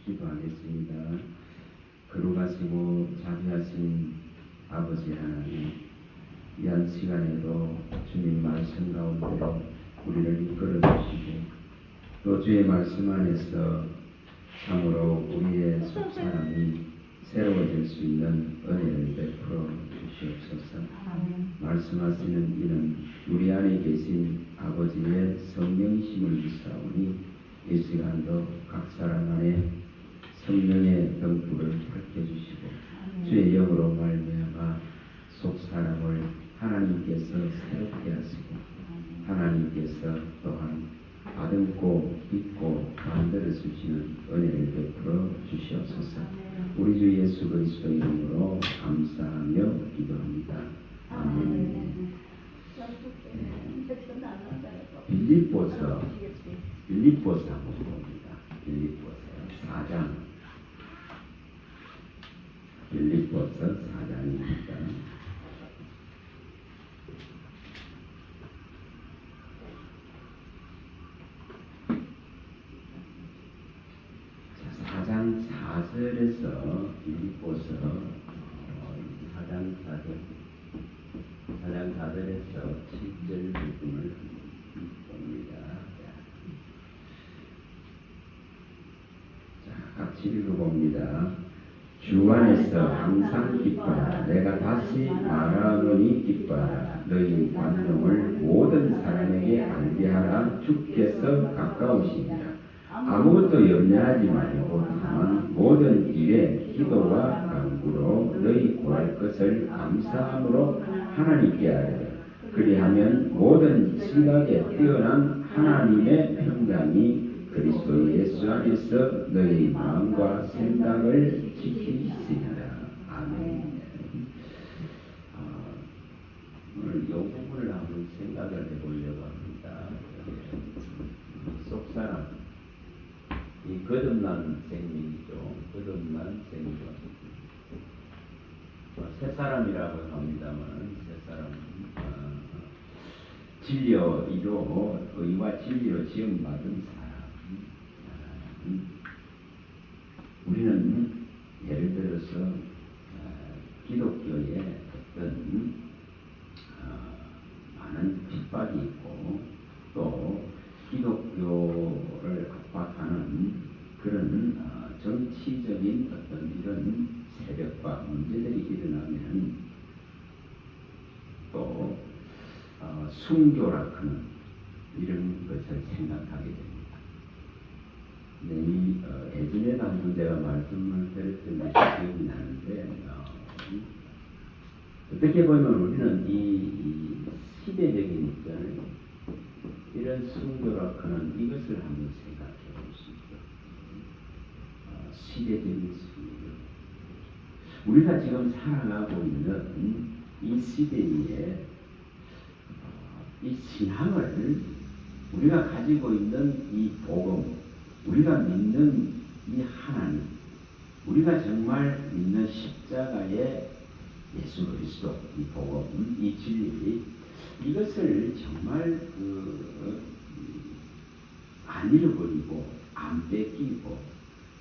기도하겠습니다. 거룩하시고 자비하신 아버지 하나님, 이 한 시간에도 주님 말씀 가운데 우리를 이끌어 주시고 또 주의 말씀 안에서 참으로 우리의 속사람이 새로워질 수 있는 은혜를 베풀어 주시옵소서. 말씀하시는 이는 우리 안에 계신 아버지의 성령이심을 믿사오니 이 시간도 각 사람 안에 성령의 등불을 밝혀주시고 주의 영으로 말미암아 속사람을 하나님께서 새롭게 하시고 하나님께서 또한 아듬고 믿고 만들어 주시는 은혜를 베풀어 주시옵소서. 우리 주 예수 그리스도 이름으로 감사하며 기도합니다. 아멘. 빌립보서 한번 봅니다. 빌립보서 4장. 빌립보서 4장입니다. 그래서 빌립보서 4장 4절에서 7절 부분을 봅니다. 자, 같이 읽어봅니다. 주 안에서 항상 기뻐하라. 내가 다시 말하노니 기뻐하라. 너희 관용을 모든 사람에게 알게 하라. 주께서 가까우시니라. 아무것도 염려하지 말고 다만 모든 일에 기도와 간구로 너희 구할 것을 감사함으로 하나님께 하라. 그리하면 모든 생각에 뛰어난 하나님의 평강이 그리스도 예수 안에서 너희 마음과 생각을 지키시리라. 아멘. 오늘 이 부분을 한번 생각을 해보려고 합니다. 속사람, 이 거듭난 생명이죠. 거듭난 생명. 새 사람이라고 합니다만, 새 사람, 진리로, 의와 진리로 지음받은 사람. 우리는 예를 들어서 기독교에 어떤 많은 핍박이 있고 또 기독교를 압박하는 그런 정치적인 어떤 이런 세력과 문제들이 일어나면 또 순교라 하는 이런 것을 생각하게 됩니다. 이 예전에도 한번 제가 말씀을 드렸던 것이 기억이 나는데 어떻게 보면 우리는 이 시대적인 입장을 이런 순교라 하는 이것을 한번 생각해 볼 수 있죠. 시대적인 순교. 우리가 지금 살아가고 있는 이 시대에 이 신앙을 우리가 가지고 있는 이 복음, 우리가 믿는 이 하나님, 우리가 정말 믿는 십자가의 예수 그리스도 이 복음, 이 진리, 이것을 정말 안 잃어버리고 안 뺏기고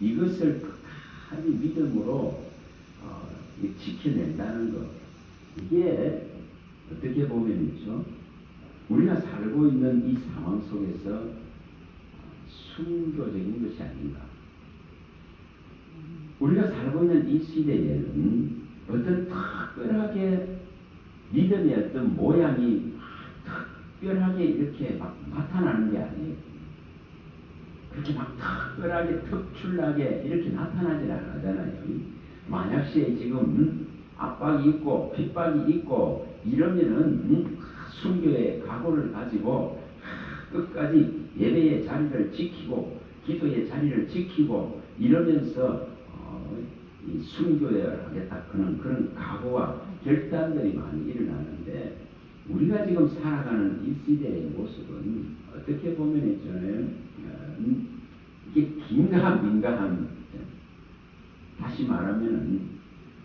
이것을 끝까지 믿음으로 지켜낸다는 것, 이게 어떻게 보면이죠, 우리가 살고 있는 이 상황 속에서 순교적인 것이 아닌가. 우리가 살고 있는 이 시대에는 어떤 특별하게 믿음의 어떤 모양이 특별하게 이렇게 막 나타나는 게 아니에요. 그렇게 막 특별하게 특출나게 이렇게 나타나질 않잖아요. 만약시에 지금 압박이 있고 핍박이 있고 이러면은 순교의 각오를 가지고 끝까지 예배의 자리를 지키고 기도의 자리를 지키고 이러면서 이 순교해야 하겠다 그런 각오와 결단들이 많이 일어나는데, 우리가 지금 살아가는 이 시대의 모습은 어떻게 보면 있잖아요. 이게 긴가민가한, 다시 말하면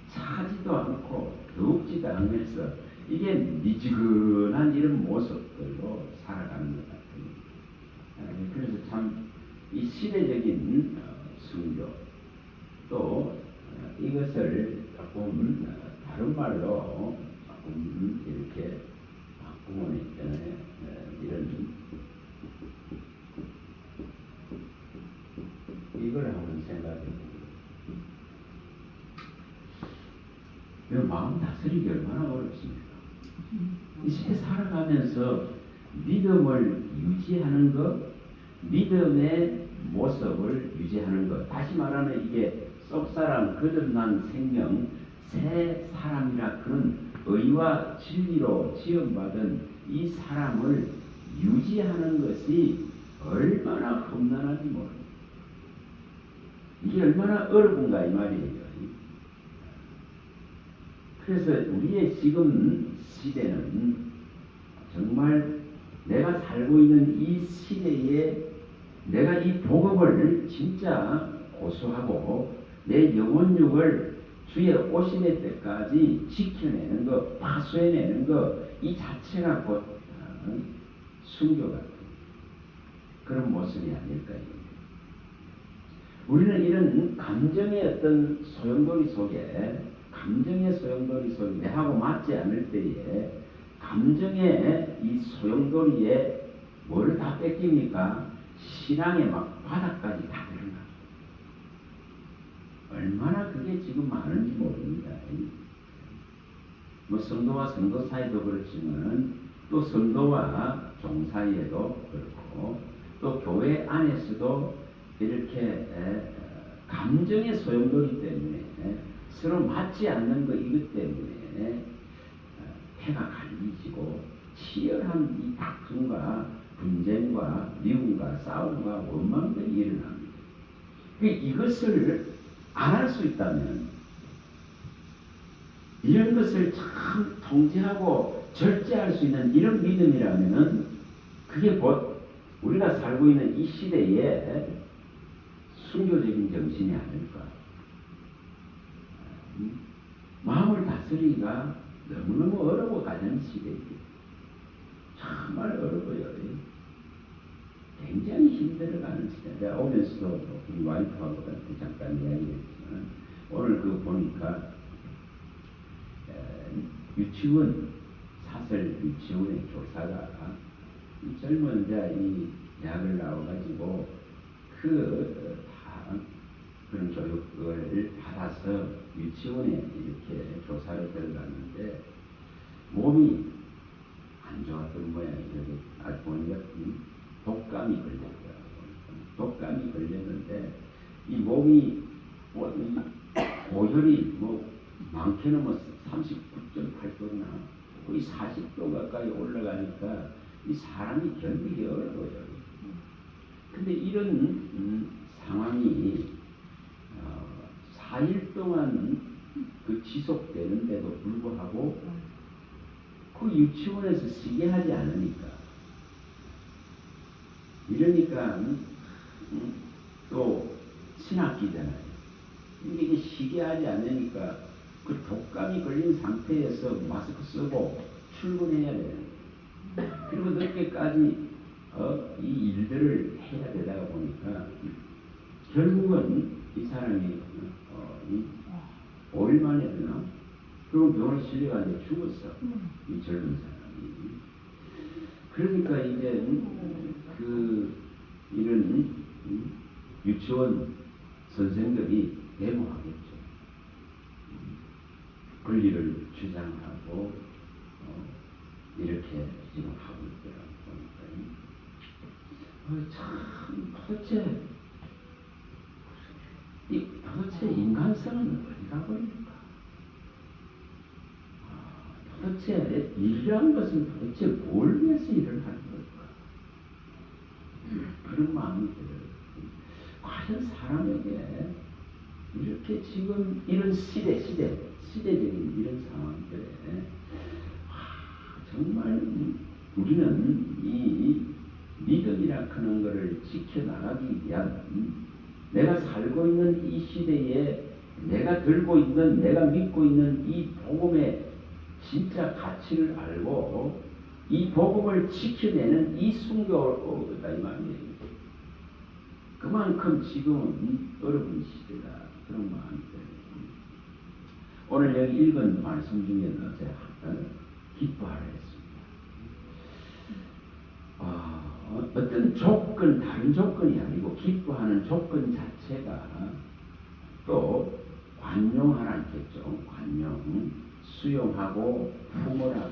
차지도 않고 더욱지도 않으면서 이게 미지근한 이런 모습들로 살아가는 것 같아요. 그래서 참 이 시대적인 순교, 조금 다른 말로 조금 이렇게 바꾸면 있잖아요. 이런 이걸 한번 생각해 보세요. 마음 다스리기 얼마나 어렵습니까? 이 세계 살아가면서 믿음을 유지하는 것, 믿음의 모습을 유지하는 것. 다시 말하면 이게 썩사람 거듭난 생명 새 사람이라 그런 의와 진리로 지음받은 이 사람을 유지하는 것이 얼마나 험난한지 모릅니다. 이게 얼마나 어려운가 이 말이에요. 그래서 우리의 지금 시대는 정말 내가 살고 있는 이 시대에 내가 이 복음을 진짜 고수하고 내 영혼육을 주의 오심의 때까지 지켜내는 것, 파수해내는 것, 이 자체가 곧 순교 같은 그런 모습이 아닐까요? 우리는 이런 감정의 어떤 소용돌이 속에 내하고 맞지 않을 때에 감정의 이 소용돌이에 뭐를 다 뺏깁니까? 신앙의 막 바닥까지 다 들어가. 얼마나 그게 지금 많은지 모릅니다. 뭐 성도와 성도 사이도 그렇지만 또 성도와 종 사이에도 그렇고 또 교회 안에서도 이렇게 감정의 소용돌이 때문에 서로 맞지 않는 것 이것 때문에 해가 갈리지고 치열한 이 다툼과 분쟁과 미움과 싸움과 원망들이 일어납니다. 이것을 안 할 수 있다면 이런 것을 참 통제하고 절제할 수 있는 이런 믿음이라면 그게 곧 우리가 살고 있는 이 시대의 순교적인 정신이 아닐까. 마음을 다스리기가 너무너무 어려워 가는 시대이기 정말 어려워요. 굉장히 힘들어가는 시대. 내가 오면서도 우리 와이프하고 잠깐 이야기했지만 오늘 그 보니까 유치원 사설 유치원의 교사가 이 젊은 이 대학을 나와가지고 다 그런 교육을 받아서 유치원에 이렇게 교사를 들어갔는데 몸이 안 좋았던 모양이에요. 보니까 독감이 걸렸더라고요. 독감이 걸렸는데 이 몸이 고혈이 많게는 39.8도나 거의 40도 가까이 올라가니까 이 사람이 견디기 어려워요. 근데 이런 상황이 4일 동안 지속되는데도 불구하고 그 유치원에서 쉬게 하지 않으니까 이러니까 또 신학기잖아요. 이게 쉬게 하지 않으니까 그 독감이 걸린 상태에서 마스크 쓰고 출근해야 돼요. 그리고 늦게까지 이 일들을 해야 되다가 보니까 결국은 이 사람이 5일 만에 되나? 그리고 병원에 실려가지고 죽었어. 이 젊은 사람이. 그러니까 이제 이런 유치원 선생들이 데모하겠죠. 권리를 주장하고 이렇게 지금 하고 있더라고요. 참 도대체 인간성은 어디 가버립니까? 도대체 일이라는 것은 도대체 뭘 위해서 일을 하는 걸까? 그런 마음이 들어요. 과연 사람에게 이렇게 지금 이런 시대적인 이런 상황들에 정말 우리는 이 믿음이라 하는 것을 지켜나가기 위한 내가 살고 있는 이 시대에 내가 들고 있는 내가 믿고 있는 이 복음의 진짜 가치를 알고 이 복음을 지켜내는 이 순교다 이 말이에요. 그만큼 지금은 어려운 시대다 그런 마음이 들어요. 오늘 여기 읽은 말씀 중에는 기뻐하라 했습니다. 어떤 조건, 다른 조건이 아니고 기뻐하는 조건 자체가 또 관용하라는 겠죠. 관용, 수용하고 품어라고.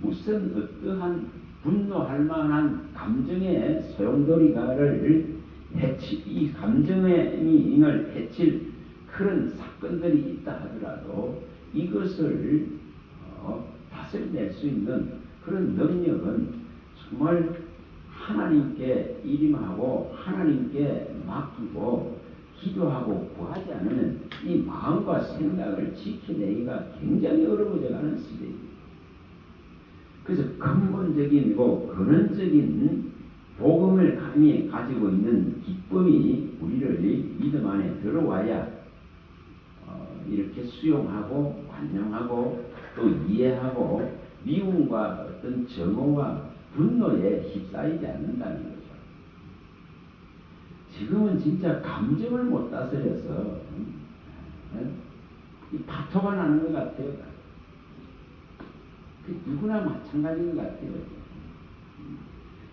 무슨 어떠한 분노할 만한 감정의 소용돌이가를 이 감정을 해칠 그런 사건들이 있다 하더라도 이것을 다스려낼 수 있는 그런 능력은 정말 하나님께 일임하고 하나님께 맡기고 기도하고 구하지 않으면 이 마음과 생각을 지켜내기가 굉장히 어려워져 가는 시대입니다. 그래서 근본적이고 근원적인 복음을 가지고 있는 기쁨이 우리를 믿음 안에 들어와야 이렇게 수용하고 관용하고 또 이해하고 미움과 어떤 정오와 분노에 휩싸이지 않는다는 거죠. 지금은 진짜 감정을 못 다스려서 이 파토가 나는 것 같아요. 누구나 마찬가지인 것 같아요.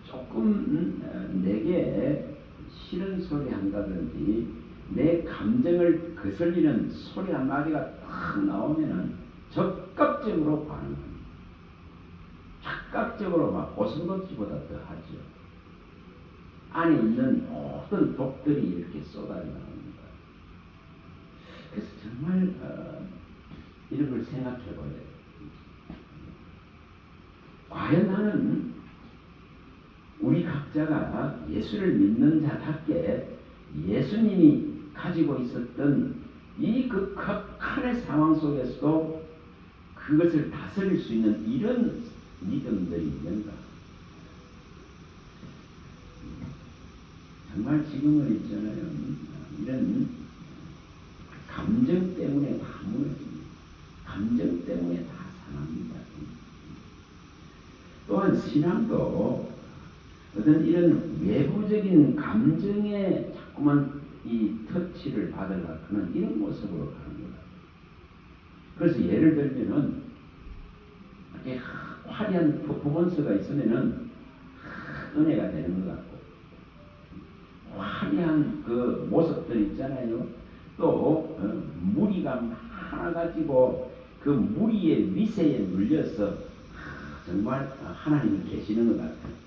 조금 내게 싫은 소리 한다든지 내 감정을 거슬리는 소리 한마디가 탁 나오면은 적극적으로 반응합니다. 즉각적으로 막 고슴도치보다 더 하죠. 안에 있는 모든 독들이 이렇게 쏟아져나옵니다. 그래서 정말 이런 걸 생각해 봐야 돼요. 과연 나는 우리 각자가 예수를 믿는 자답게 예수님이 가지고 있었던 이 극한의 상황 속에서도 그것을 다스릴 수 있는 이런 믿음들이 있는가? 정말 지금은 있잖아요. 이런 감정 때문에 다 무너집니다. 감정 때문에 다 상합니다. 또한 신앙도 어떤 이런 외부적인 감정에 자꾸만 이 터치를 받으려고 하는 이런 모습으로 가는 거다. 그래서 예를 들면은 이렇게 화려한 퍼포먼스가 있으면은 은혜가 되는 것 같고 화려한 그 모습들 있잖아요. 또 무리가 많아가지고 그 무리의 위세에 물려서 정말 하나님이 계시는 것 같아요.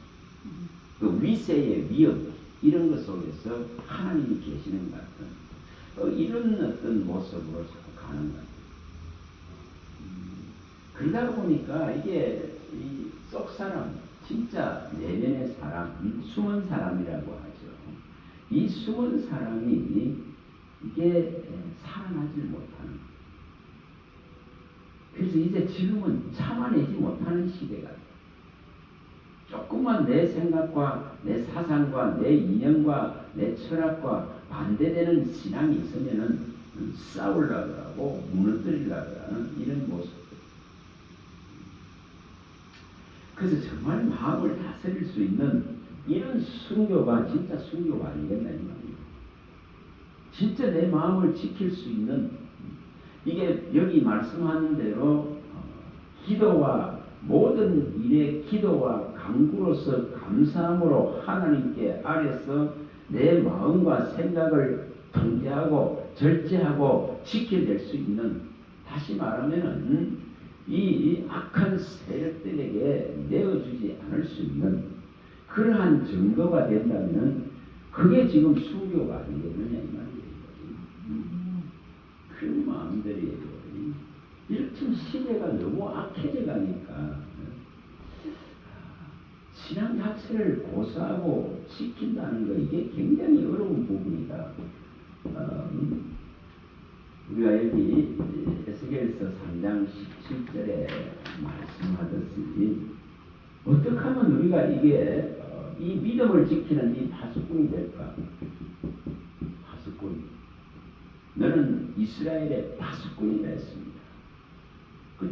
그 위세의 위협 이런 것 속에서 하나님이 계시는 것 같은 이런 어떤 모습으로 자꾸 가는 것 같아요. 그러다 보니까 이게 이 속 사람, 진짜 내면의 사람, 숨은 사람이라고 하죠. 이 숨은 사람이 이게 살아나지 못하는. 그래서 이제 지금은 참아내지 못하는 시대가 조금만 내 생각과 내 사상과 내 이념과 내 철학과 반대되는 신앙이 있으면은 싸우려고 하고 무너뜨리려고 하는 이런 모습들. 그래서 정말 마음을 다스릴 수 있는 이런 순교가 진짜 순교가 아니겠나 이 말이에요. 진짜 내 마음을 지킬 수 있는 이게 여기 말씀하는 대로 기도와 모든 일의 기도와 간구로서 감사함으로 하나님께 아래서 내 마음과 생각을 통제하고 절제하고 지켜낼 수 있는, 다시 말하면은 이 악한 세력들에게 내어주지 않을 수 있는 그러한 정도가 된다면 그게 지금 순교가 아니겠느냐 이 말이에요. 그런 마음들이 이렇게 시대가 너무 악해져 가니까 신앙 자체를 고수하고 지킨다는 거 이게 굉장히 어려운 부분이다. 우리가 여기 에스겔서 3장 17절에 말씀하듯이 어떻게 하면 우리가 이게 이 믿음을 지키는 이 파수꾼이 될까? 파수꾼. 너는 이스라엘의 파수꾼이라 했습니다.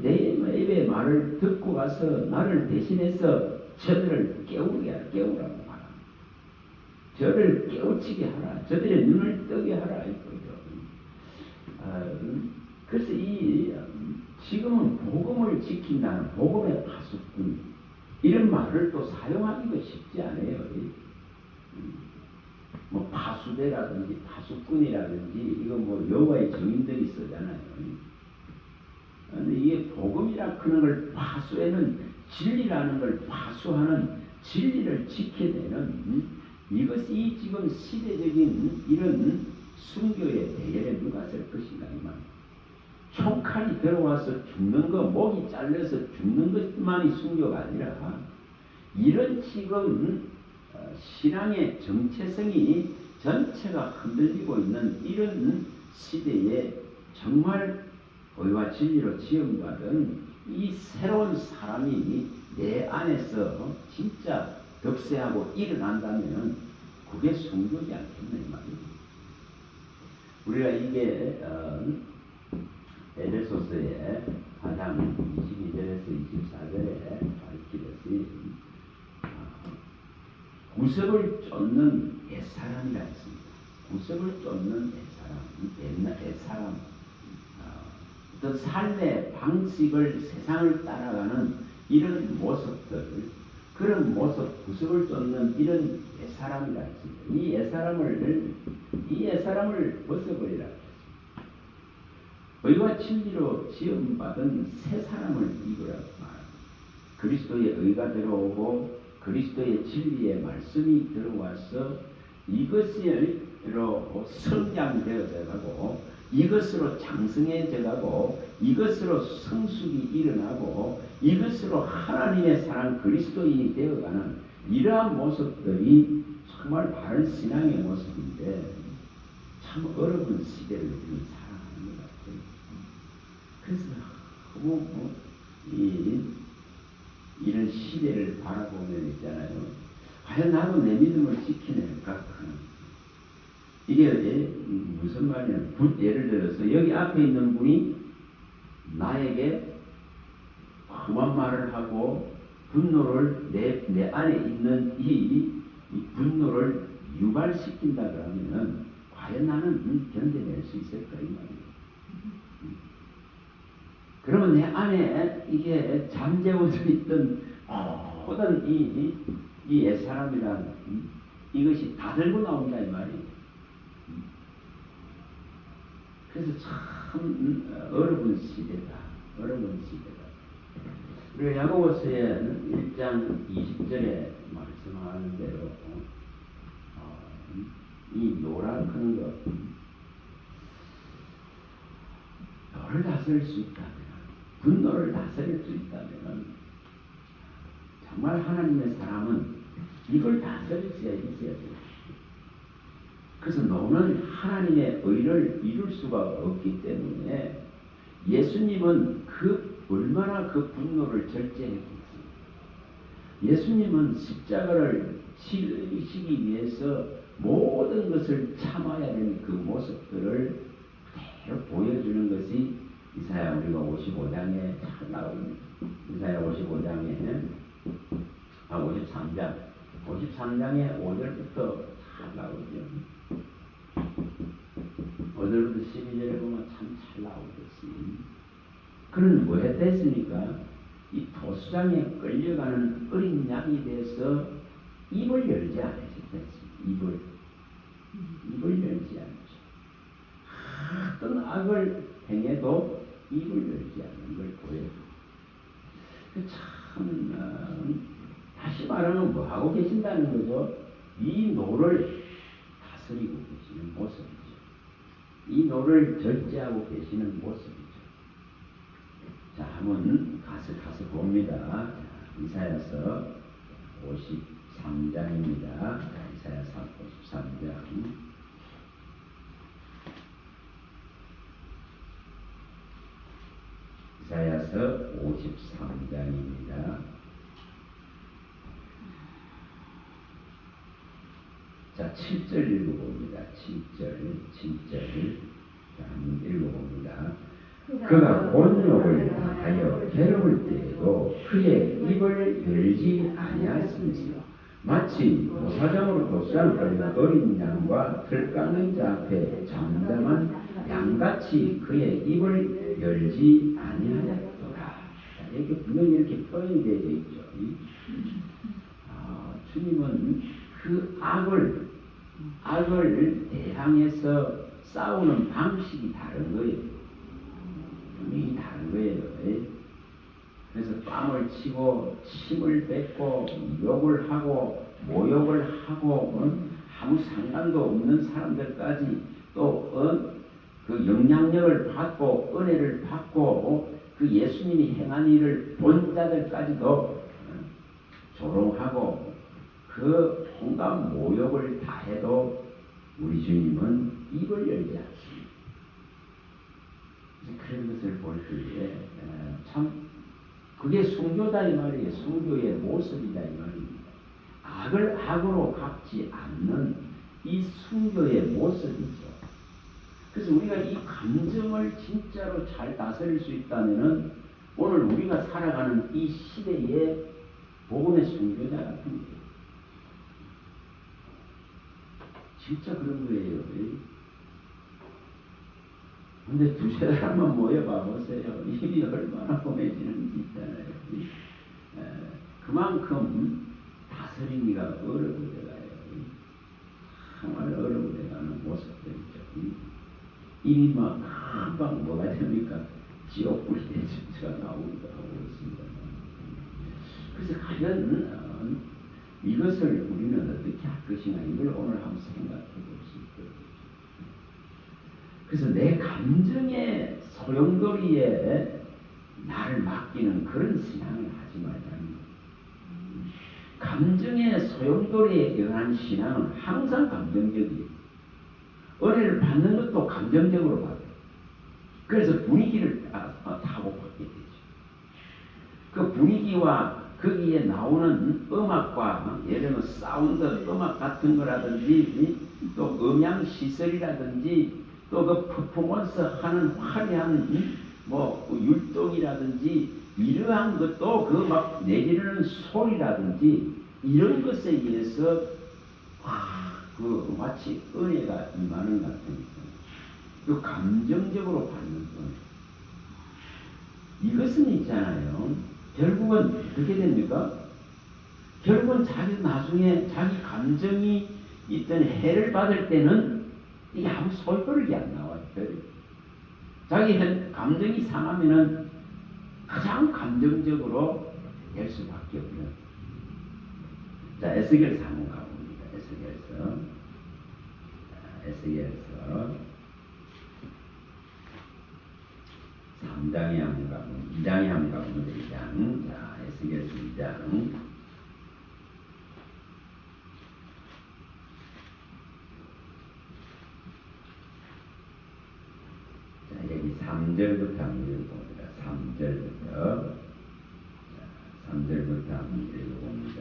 내 입의 말을 듣고 가서 나를 대신해서 저들을 깨우라고 하라. 저를 깨우치게 하라. 저들의 눈을 뜨게 하라. 이거죠. 그래서 이 나는 복음의 파수꾼 이런 말을 또 사용하기가 쉽지 않아요. 뭐 파수대라든지 파수꾼이라든지 이거 뭐 여호와의 증인들이 쓰잖아요. 근데 이게 복음이라 그런 걸 파수에는 진리라는 걸 파수하는 진리를 지켜내는 이것이 지금 시대적인 이런 순교의 대열에 누가 쓸 것인가 이 말이에요. 총칼이 들어와서 죽는 거, 목이 잘려서 죽는 것만이 순교가 아니라 이런 지금 신앙의 정체성이 전체가 흔들리고 있는 이런 시대에 정말 의와 진리로 지음받은 이 새로운 사람이 내 안에서 진짜 득세하고 일어난다면 그게 순교지 않겠나 이 말이에요. 우리가 이게 에베소서의 4장 22절에서 24절에 밝히듯이 구석을 쫓는 옛사람이라 했습니다. 구석을 쫓는 옛사람, 어떤 삶의 방식을 세상을 따라가는 이런 모습들, 그런 모습, 구석을 쫓는 이런 옛사람이라 했습니다. 이 옛사람을 벗어버리라. 의와 진리로 지음받은 새 사람을 입으라고 말합니다. 그리스도의 의가 들어오고 그리스도의 진리의 말씀이 들어와서 이것으로 성장되어져 가고 이것으로 장성해져 가고 이것으로 성숙이 일어나고 이것으로 하나님의 사랑 그리스도인이 되어가는 이러한 모습들이 정말 바른 신앙의 모습인데 참 어려운 시대를 우리는 살아가는 것 같아요. 그래서 너무 이런 시대를 바라보면 있잖아요. 과연 나도 내 믿음을 지켜낼까 하는 이게 무슨 말이냐. 예를 들어서 여기 앞에 있는 분이 나에게 험한 말을 하고 분노를 내 안에 있는 이 분노를 유발시킨다 그러면 과연 나는 견뎌낼 수 있을까 이 말이에요. 그러면 내 안에 이게 잠재워져 있던 모든 이 옛사람이라는 이것이 다 들고 나온다 이 말이에요. 그래서 참 어려운 시대다. 어려운 시대다. 우리가 야고보서의 1장 20절에 말씀하는 대로 이 노력하는 것 너를 다스릴 수 있다면 분노를 다스릴 수 있다면 정말 하나님의 사람은 이걸 다스릴 수가 있어야 돼요. 그래서 너는 하나님의 의를 이룰 수가 없기 때문에 예수님은 얼마나 그 분노를 절제했겠어요. 예수님은 십자가를 치르시기 위해서 모든 것을 참아야 되는 그 모습들을 그대로 보여주는 것이 이사야 우리가 55장에 잘 나옵니다. 이사야 53장 53장의 5절부터 잘 나오죠. 5절부터 12절에 보면 참 잘 나오듯이 그는 뭐 했습니까? 이 도수장에 끌려가는 어린 양이 돼서 입을 열지 않으셨습니다. 입을 열지 않죠. 어떤 악을 행해도 입을 열지 않는 걸 보여요. 참 다시 말하면 뭐 하고 계신다는 거죠? 이 노를 다스리고 계시는 모습이죠. 이 노를 절제하고 계시는 모습이죠. 자, 한번 가서 봅니다. 이사야서 53장입니다. 이사야서 53장. 이사야서 53장입니다. 자, 7절 읽어봅니다. 7절. 자, 한번 읽어봅니다. 그가 곤욕을 당하여 괴로울 때에도 그의 입을 열지 아니하였으며 마치 도사장으로 도수장 끌린 어린 양과 털 깎는 자 앞에 잠잠한 양같이 그의 입을 열지 아니하였더라. 이렇게 분명히 이렇게 표현이 되어 있죠. 주님은 그 악을 대항해서 싸우는 방식이 다른 거예요. 분명히 다른 거예요. 그래서 뺨을 치고 침을 뱉고 욕을 하고 모욕을 하고 아무 상관도 없는 사람들까지 또 그 영향력을 받고 은혜를 받고 그 예수님이 행한 일을 본 자들까지도 조롱하고 그 온갖 모욕을 다 해도 우리 주님은 입을 열지 않습니다. 그런 것을 볼 때에 참 그게 순교다 이 말이에요. 순교의 모습이다 이 말입니다. 악을 악으로 갚지 않는 이 순교의 모습이죠. 그래서 우리가 이 감정을 진짜로 잘 다스릴 수 있다면은 오늘 우리가 살아가는 이 시대의 복음의 순교자 같은 거예요. 진짜 그런 거예요. 근데 두세 사람만 모여봐 보세요. 입이 얼마나 험해지는지 있잖아요. 그만큼 다스리기가 어려워져가요. 정말 어려워져가는 모습들이죠. 입이 막 금방 뭐가 됩니까? 지옥불이 대체가 나오기도 하고 있습니다. 그래서 과연 이것을 우리는 어떻게 할 것이냐 이걸 오늘 한번 생각해 볼 수 있거든요. 그래서 내 감정의 소용돌이에 나를 맡기는 그런 신앙을 하지 말자는 거예요. 감정의 소용돌이에 의한 신앙은 항상 감정적이에요. 은혜를 받는 것도 감정적으로 받아요. 그래서 분위기를 타고 받게 되죠. 그 분위기와 거기에 나오는 음악과 예를 들면 사운드 음악 같은 거라든지 또 음향 시설이라든지 또 그 퍼포먼스 하는 화려한 뭐 율동이라든지 이러한 것도 그 막 내지르는 소리라든지 이런 것에 의해서 그 마치 은혜가 임하는 것 같은 그 감정적으로 받는 것 이것은 있잖아요. 결국은 어떻게 됩니까? 결국은 자기 나중에 자기 감정이 있던 해를 받을 때는 이게 아무 소용돌이 안 나와요. 자기 감정이 상하면은 가장 감정적으로 될 수밖에 없는. 자, 에스겔서 한번 가봅니다. 에스겔서 3장에 한번 가보면 2장에 한번 가보면 2장. 자, 에스겔서 2장. 자, 여기 3절부터 한번 읽어봅니다. 3절부터 한번 읽어봅니다.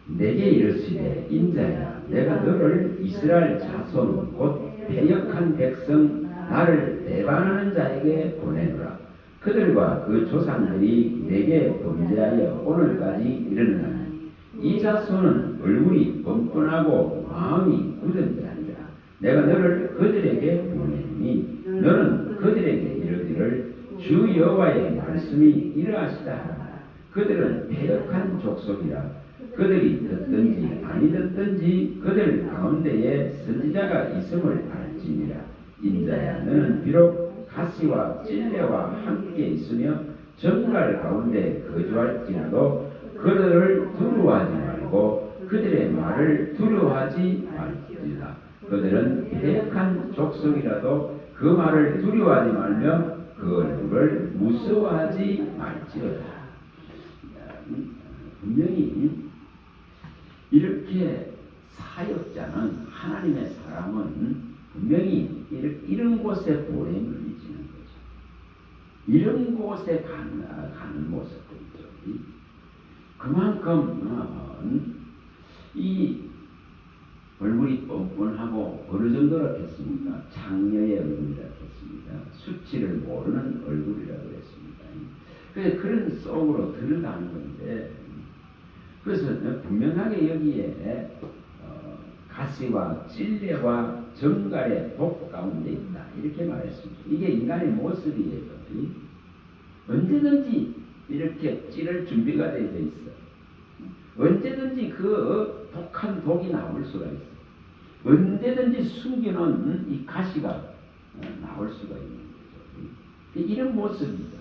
내게 이르시되 인자야 내가 너를 이스라엘 자손 곧 패역한 백성 나를 배반하는 자에게 보내노라. 그들과 그 조상들이 내게 범죄하여 오늘까지 이르느니 이 자손은 얼굴이 뻔뻔하고 마음이 굳은 자니라. 내가 너를 그들에게 보내니 너는 그들에게 이르기를 주 여호와의 말씀이 이러하시다 하라. 그들은 패역한 족속이라. 그들이 듣든지 아니 듣든지 그들 가운데에 선지자가 있음을 알지니라. 인자야 너는 비록 가시와 찔레와 함께 있으며 정갈 가운데 거주할지라도 그들을 두려워하지 말고 그들의 말을 두려워하지 말지니라. 그들은 패역한 족속이라도 그 말을 두려워하지 말며 그 얼굴을 무서워하지 말지어다. 분명히 이렇게 사역자는 하나님의 사람은 분명히 이런 곳에 보냄을 미치는 거죠. 이런 곳에 가는 모습들이죠. 그만큼 이 얼굴이 뻔뻔하고 어느 정도로 했습니까? 장녀의 얼굴이라고 했습니다. 수치를 모르는 얼굴이라고 했습니다. 그래서 그런 속으로 들어가는 건데 그래서 분명하게 여기에 가시와 찔레와 정갈의 독 가운데 있다 이렇게 말했습니다. 이게 인간의 모습이에요. 언제든지 이렇게 찌를 준비가 되어 있어. 언제든지 그 독한 독이 나올 수가 있어. 언제든지 숨겨놓은 이 가시가 나올 수가 있는 거죠. 이런 모습입니다.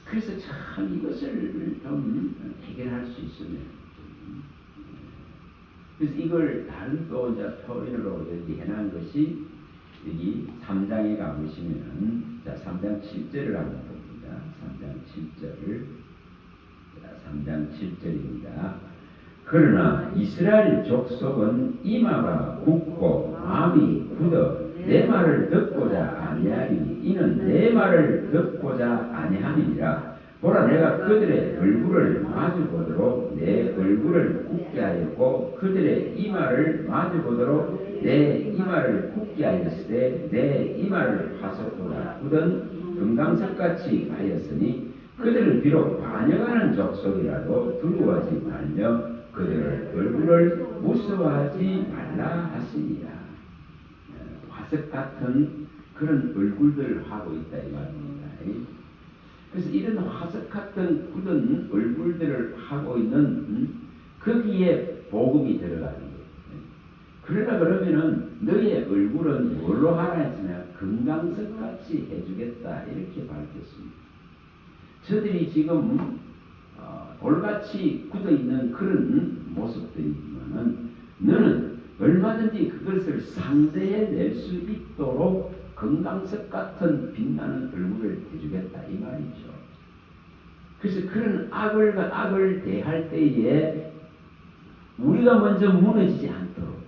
그래서 참 이것을 좀 해결할 수 있으면, 그래서 이걸 다른 또 이제 표현으로 여기 해놓은 것이 여기 3장에 가보시면, 자 3장 7절을 한번 봅니다. 3장 7절, 자 3장 7절입니다. 그러나 이스라엘 족속은 이마가 굳고 마음이 굳어 내 말을 듣고자 아니하리니 이는 내 말을 듣고자 아니함이니라. 보라, 내가 그들의 얼굴을 마주보도록 내 얼굴을 굳게 하였고 그들의 이마를 마주보도록 내 이마를 굳게 하였으되 내 이마를 화석보다 굳은 금강석같이 하였으니 그들은 비록 반역하는 족속이라도 두려워하지 말며 그들의 얼굴을 무서워하지 말라 하시니라. 화석 같은 그런 얼굴들을 하고 있다 이 말입니다. 그래서 이런 화석 같은 굳은 얼굴들을 하고 있는 거기에 복음이 들어가는 거예요. 그러나 그러면은 너의 얼굴은 뭘로 하라 했으면 금강석같이 해주겠다 이렇게 밝혔습니다. 저들이 지금 돌같이 굳어있는 그런 모습들이지만은 너는 얼마든지 그것을 상대해낼 수 있도록 금강석 같은 빛나는 얼굴을 해주겠다 이 말이죠. 그래서 그런 악을 대할 때에 우리가 먼저 무너지지 않도록,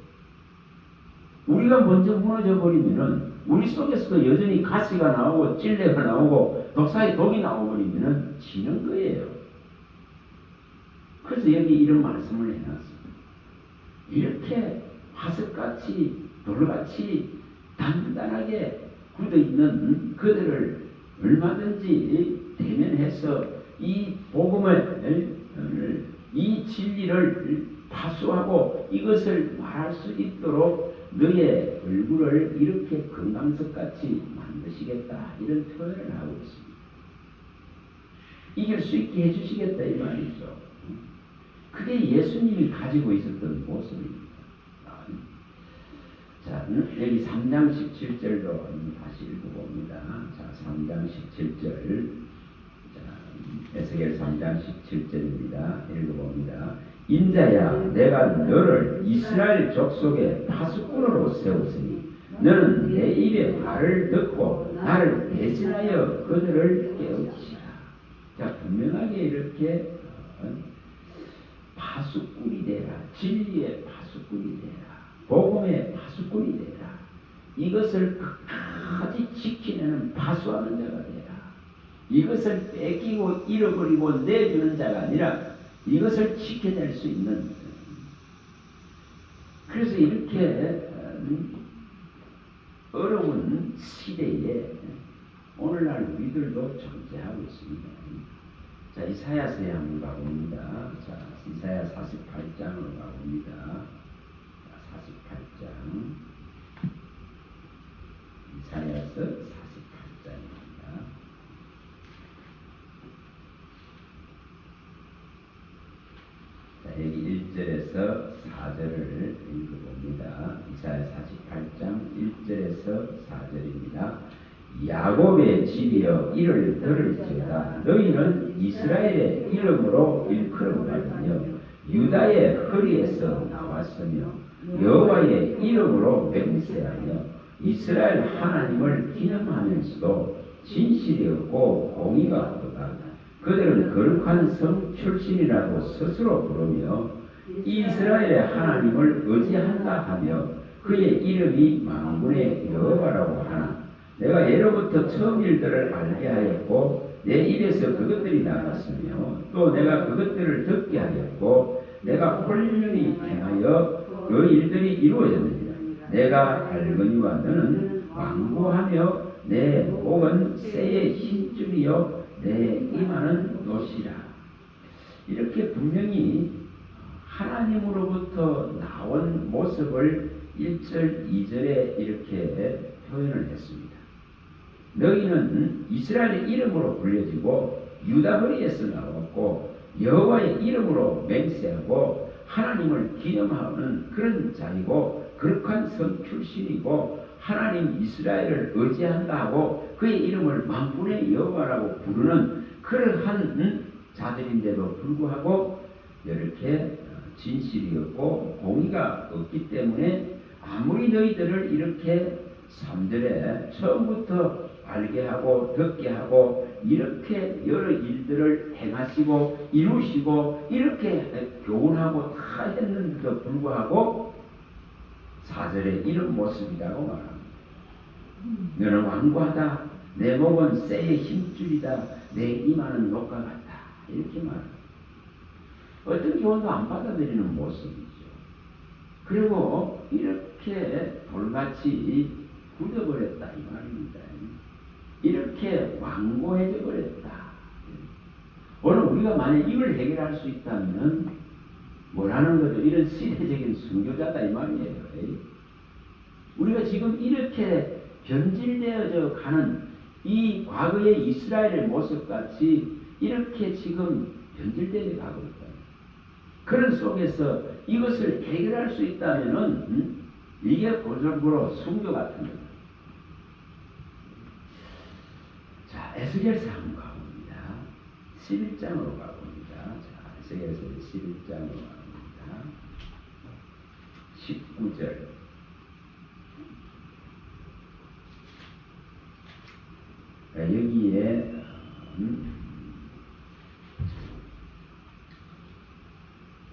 우리가 먼저 무너져 버리면은 우리 속에서도 여전히 가시가 나오고 찔레가 나오고 독사의 독이 나오버리면은 지는 거예요. 그래서 여기 이런 말씀을 해놨습니다. 이렇게 화석같이 돌같이 단단하게 굳어있는 그들을 얼마든지 대면해서 이 복음을, 이 진리를 파수하고 이것을 말할 수 있도록 너의 얼굴을 이렇게 금강석같이 만드시겠다 이런 표현을 하고 있습니다. 이길 수 있게 해주시겠다 이 말이죠. 그게 예수님이 가지고 있었던 모습입니다. 자, 여기 3장 17절도 다시 읽어봅니다. 자, 3장 17절. 자, 에스겔 3장 17절입니다. 읽어봅니다. 인자야, 내가 너를 이스라엘 족속의 파수꾼으로 세웠으니 너는 내 입의 말을 듣고 나를 대신하여 그들을 깨우치라. 자, 분명하게 이렇게 파수꾼이 되라. 진리의 파수꾼이 되라. 복음의 파수꾼이 되라. 이것을 끝까지 지키는 파수하는 자가 되라. 이것을 뺏기고 잃어버리고 내주는 자가 아니라 이것을 지켜낼 수 있는. 그래서 이렇게 어려운 시대에 오늘날 우리들도 존재하고 있습니다. 자, 이사야서에 한번 가봅니다. 자, 이사야 48장으로 가봅니다. 48장. 이사야서 48장입니다. 자, 여기 1절에서 4절을 읽어봅니다. 이사야 48장 1절에서 4절입니다. 야곱의 집이여 이를 들을지어다. 너희는 이스라엘의 이름으로 일컬음받으며 유다의 허리에서 나왔으며 여호와의 이름으로 맹세하며 이스라엘 하나님을 기념하면서도 진실이 없고 공의가 없도다. 그들은 거룩한 성 출신이라고 스스로 부르며 이스라엘의 하나님을 의지한다 하며 그의 이름이 만군의 여호와라고 하나 내가 예로부터 처음 일들을 알게 하였고 내 입에서 그것들이 나갔으며 또 내가 그것들을 듣게 하였고 내가 홀륜히 행하여 그 일들이 이루어졌느니라. 내가 알거니와 너는 완고하며 내 목은 새의 힘줄이요 내 이마는 노시라. 이렇게 분명히 하나님으로부터 나온 모습을 1절, 2절에 이렇게 표현을 했습니다. 너희는 이스라엘의 이름으로 불려지고 유다 거리에서 나왔고 여호와의 이름으로 맹세하고 하나님을 기념하는 그런 자이고 거룩한 성 출신이고 하나님 이스라엘을 의지한다 하고 그의 이름을 만군의 여호와라고 부르는 그러한 자들인데도 불구하고 이렇게 진실이 없고 공의가 없기 때문에 아무리 너희들을 이렇게 3절에 처음부터 알게 하고 듣게 하고 이렇게 여러 일들을 행하시고 이루시고 이렇게 교훈하고 다 했는데도 불구하고 4절에 이런 모습이라고 말합니다. 너는 완고하다. 내 목은 쇠의 힘줄이다. 내 이마는 녹과 같다. 이렇게 말합니다. 어떤 교훈도 안 받아들이는 모습이죠. 그리고 이렇게 돌같이 굳어버렸다 이 말입니다. 이렇게 완고해져 버렸다. 오늘 우리가 만약 이걸 해결할 수 있다면 뭐라는 거죠? 이런 시대적인 순교자다 이 말이에요. 우리가 지금 이렇게 변질되어져 가는 이 과거의 이스라엘의 모습같이 이렇게 지금 변질되어 가고 있다. 그런 속에서 이것을 해결할 수 있다면은 이게 고절부로 순교 같은 거예요. 자, 에스겔서 한번 가봅니다. 11장으로 가봅니다. 자, 에스겔서 11장으로 가봅니다. 19절. 여기에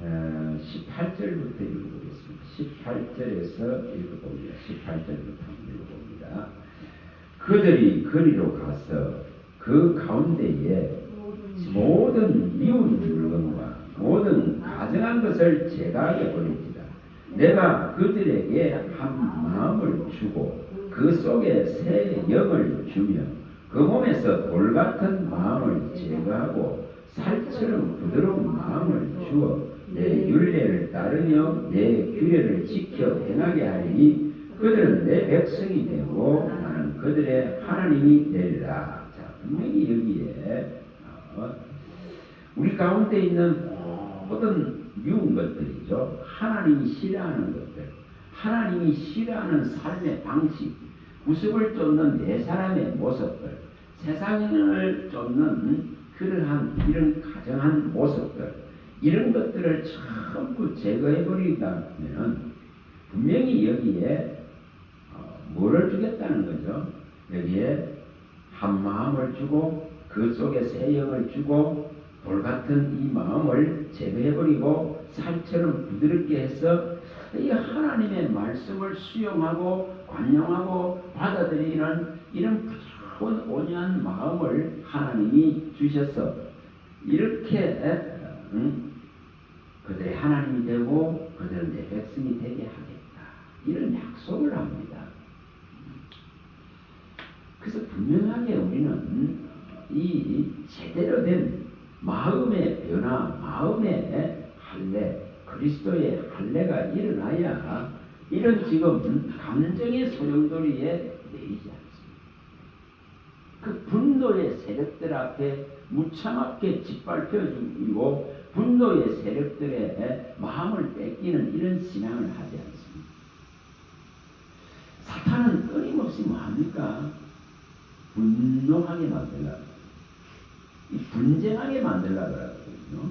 18절부터 읽어보겠습니다. 18절에서 읽어봅니다. 18절부터 읽어봅니다. 그들이 거리로 가서 그 가운데에 모든 미운 물건과 모든 가증한 것을 제거하게 버립니다. 내가 그들에게 한 마음을 주고 그 속에 새 영을 주며 그 몸에서 돌 같은 마음을 제거하고 살처럼 부드러운 마음을 주어 내 율례를 따르며 내 규례를 지켜 행하게 하리니 그들은 내 백성이 되고 나는 그들의 하나님이 되리라. 자, 분명히 여기에 우리 가운데 있는 모든 미운 것들이죠. 하나님이 싫어하는 것들, 하나님이 싫어하는 삶의 방식, 구습을 쫓는 내 사람의 모습들, 세상을 쫓는 그러한 이런 가정한 모습들, 이런 것들을 전부 제거해버리다면 분명히 여기에 뭐를 주겠다는 거죠? 여기에 한 마음을 주고 그 속에 새 영을 주고 돌 같은 이 마음을 제거해버리고 살처럼 부드럽게 해서 이 하나님의 말씀을 수용하고 관용하고 받아들이는 이런 부드러운 온유한 마음을 하나님이 주셔서 이렇게 그들의 하나님이 되고 그들은 내 백성이 되게 하겠다. 이런 약속을 합니다. 그래서 분명하게 우리는 이 제대로 된 마음의 변화, 마음의 할례, 그리스도의 할례가 일어나야 이런 지금 감정의 소용돌이에 매이지 않습니다. 그 분노의 세력들 앞에 무참하게 짓밟혀주고 분노의 세력들의 마음을 뺏기는 이런 신앙을 하지 않습니다. 사탄은 끊임없이 뭐합니까? 분노하게 만들려고, 분쟁하게 만들려고 하거든요.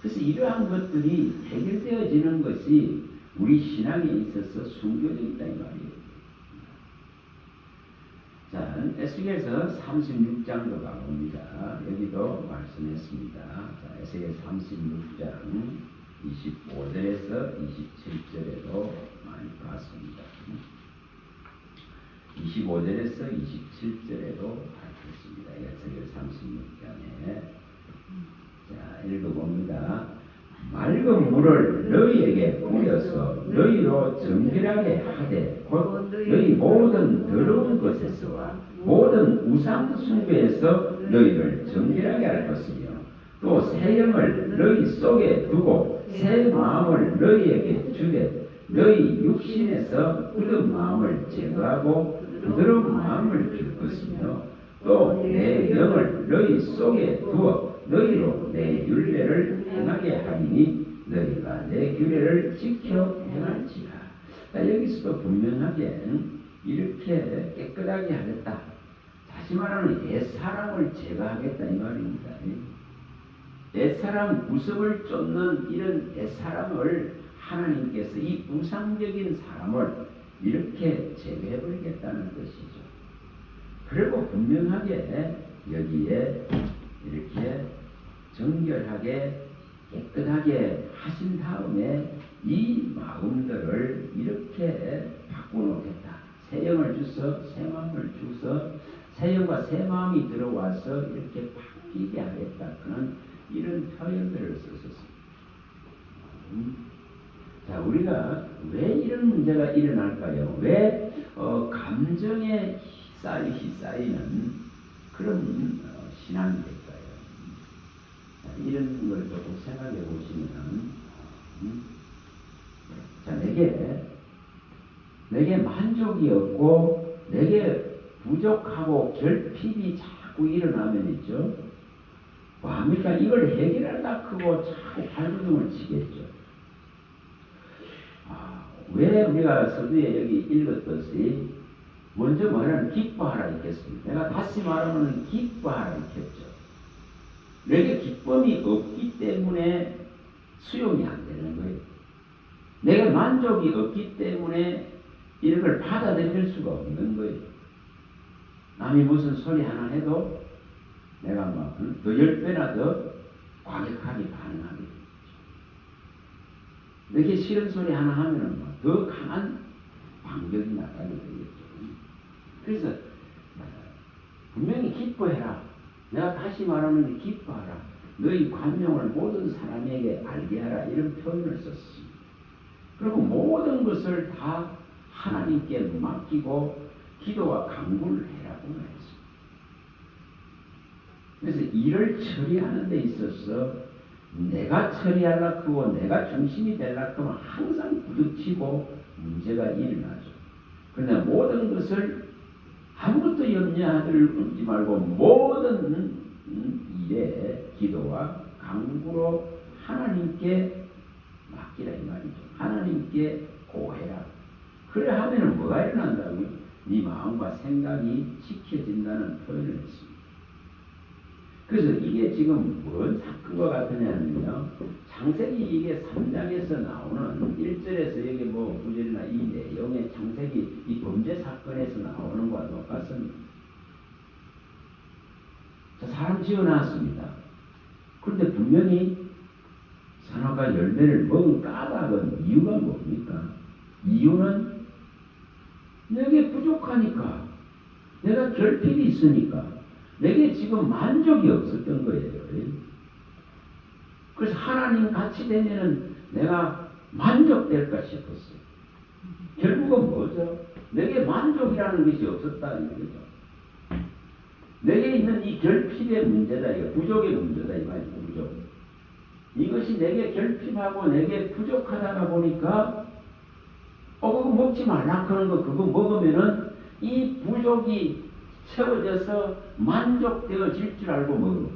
그래서 이러한 것들이 해결되어지는 것이 우리 신앙에 있어서 순교적이다 이 말이에요. 자, 에스겔서 36장도 가봅니다. 여기도 말씀했습니다. 자, 에스겔 36장 25절에서 27절에도 많이 봤습니다. 25절에서 27절에도 밝혔습니다. 에스겔 36장에 자, 읽어봅니다. 맑은 물을 너희에게 뿌려서 너희로 정결하게 하되 곧 너희 모든 더러운 것에서와 모든 우상 숭배에서 너희를 정결하게 할 것이며 또 새 영을 너희 속에 두고 새 마음을 너희에게 주되 너희 육신에서 굳은 마음을 제거하고 부드러운 마음을 줄 것이며 또 내 영을 너희 속에 두어 너희로 내 율례를 행하게 하리니 너희가 내 규례를 지켜 행할지라. 여기서도 분명하게 이렇게 깨끗하게 하겠다. 다시 말하면 옛사람을 제거하겠다 이 말입니다. 옛사람 구습을 쫓는 이런 옛사람을 하나님께서 이 우상적인 사람을 이렇게 제거해버리겠다는 것이죠. 그리고 분명하게 여기에 이렇게 정결하게 깨끗하게 하신 다음에 이 마음들을 이렇게 바꿔놓겠다. 새 영을 주서 새 마음을 주서 새 영과 새 마음이 들어와서 이렇게 바뀌게 하겠다. 그런 이런 표현들을 썼습니다. 자, 우리가 왜 이런 문제가 일어날까요? 왜 감정에 휩싸이는 그런 신앙이 될까요? 자, 이런 걸 조금 생각해 보시면, 자, 내게 만족이 없고 내게 부족하고 결핍이 자꾸 일어나면 있죠. 그러니까 이걸 해결하려고 하고 자꾸 발버둥을 치겠죠. 왜 우리가 서두에 여기 읽었듯이 먼저 말하는 기뻐하라 했겠습니다. 내가 다시 말하면 기뻐하라 했겠죠. 내게 기쁨이 없기 때문에 수용이 안 되는 거예요. 내가 만족이 없기 때문에 이런 걸 받아들일 수가 없는 거예요. 남이 무슨 소리 하나 해도 내가 막 더 10배나 더 과격하게 반응하게 되죠. 내게 싫은 소리 하나 하면은 더 강한 반격이 나가게 되겠죠. 그래서 분명히 기뻐해라. 내가 다시 말하는 게 기뻐하라. 너희 관용을 모든 사람에게 알게 하라. 이런 표현을 썼습니다. 그리고 모든 것을 다 하나님께 맡기고 기도와 간구를 해라고 말했습니다. 그래서 일을 처리하는 데 있어서 내가 처리하려고 하고 내가 중심이 되려고 하면 항상 부딪히고 문제가 일어나죠. 그러나 모든 것을 아무것도 염려하지 말고 모든 일에 기도와 간구로 하나님께 맡기라 이 말이죠. 하나님께 고해라. 그래 하면은 뭐가 일어난다고요? 네 마음과 생각이 지켜진다는 표현을 했습니다. 그래서 이게 지금 뭔 사건과 같으냐면요. 창세기 이게 3장에서 나오는 1절에서 여기 뭐 9절이나 이 내용의 창세기 이 범죄 사건에서 나오는 것과 똑같습니다. 자, 사람 지어놨습니다. 그런데 분명히 선악과 열매를 먹은 까닭은 이유가 뭡니까? 이유는 내게 부족하니까, 내가 결핍이 있으니까, 내게 지금 만족이 없었던 거예요. 그래서 하나님 같이 되면은 내가 만족될까 싶었어요. 결국은 뭐죠? 내게 만족이라는 것이 없었다는 거죠. 내게 있는 이 결핍의 문제다, 이거 부족의 문제다, 이 말이죠. 부족. 이것이 내게 결핍하고 내게 부족하다가 보니까 그거 먹지 말라 그런 거 그거 먹으면은 이 부족이 채워져서 만족되어질 줄 알고 먹는 거죠.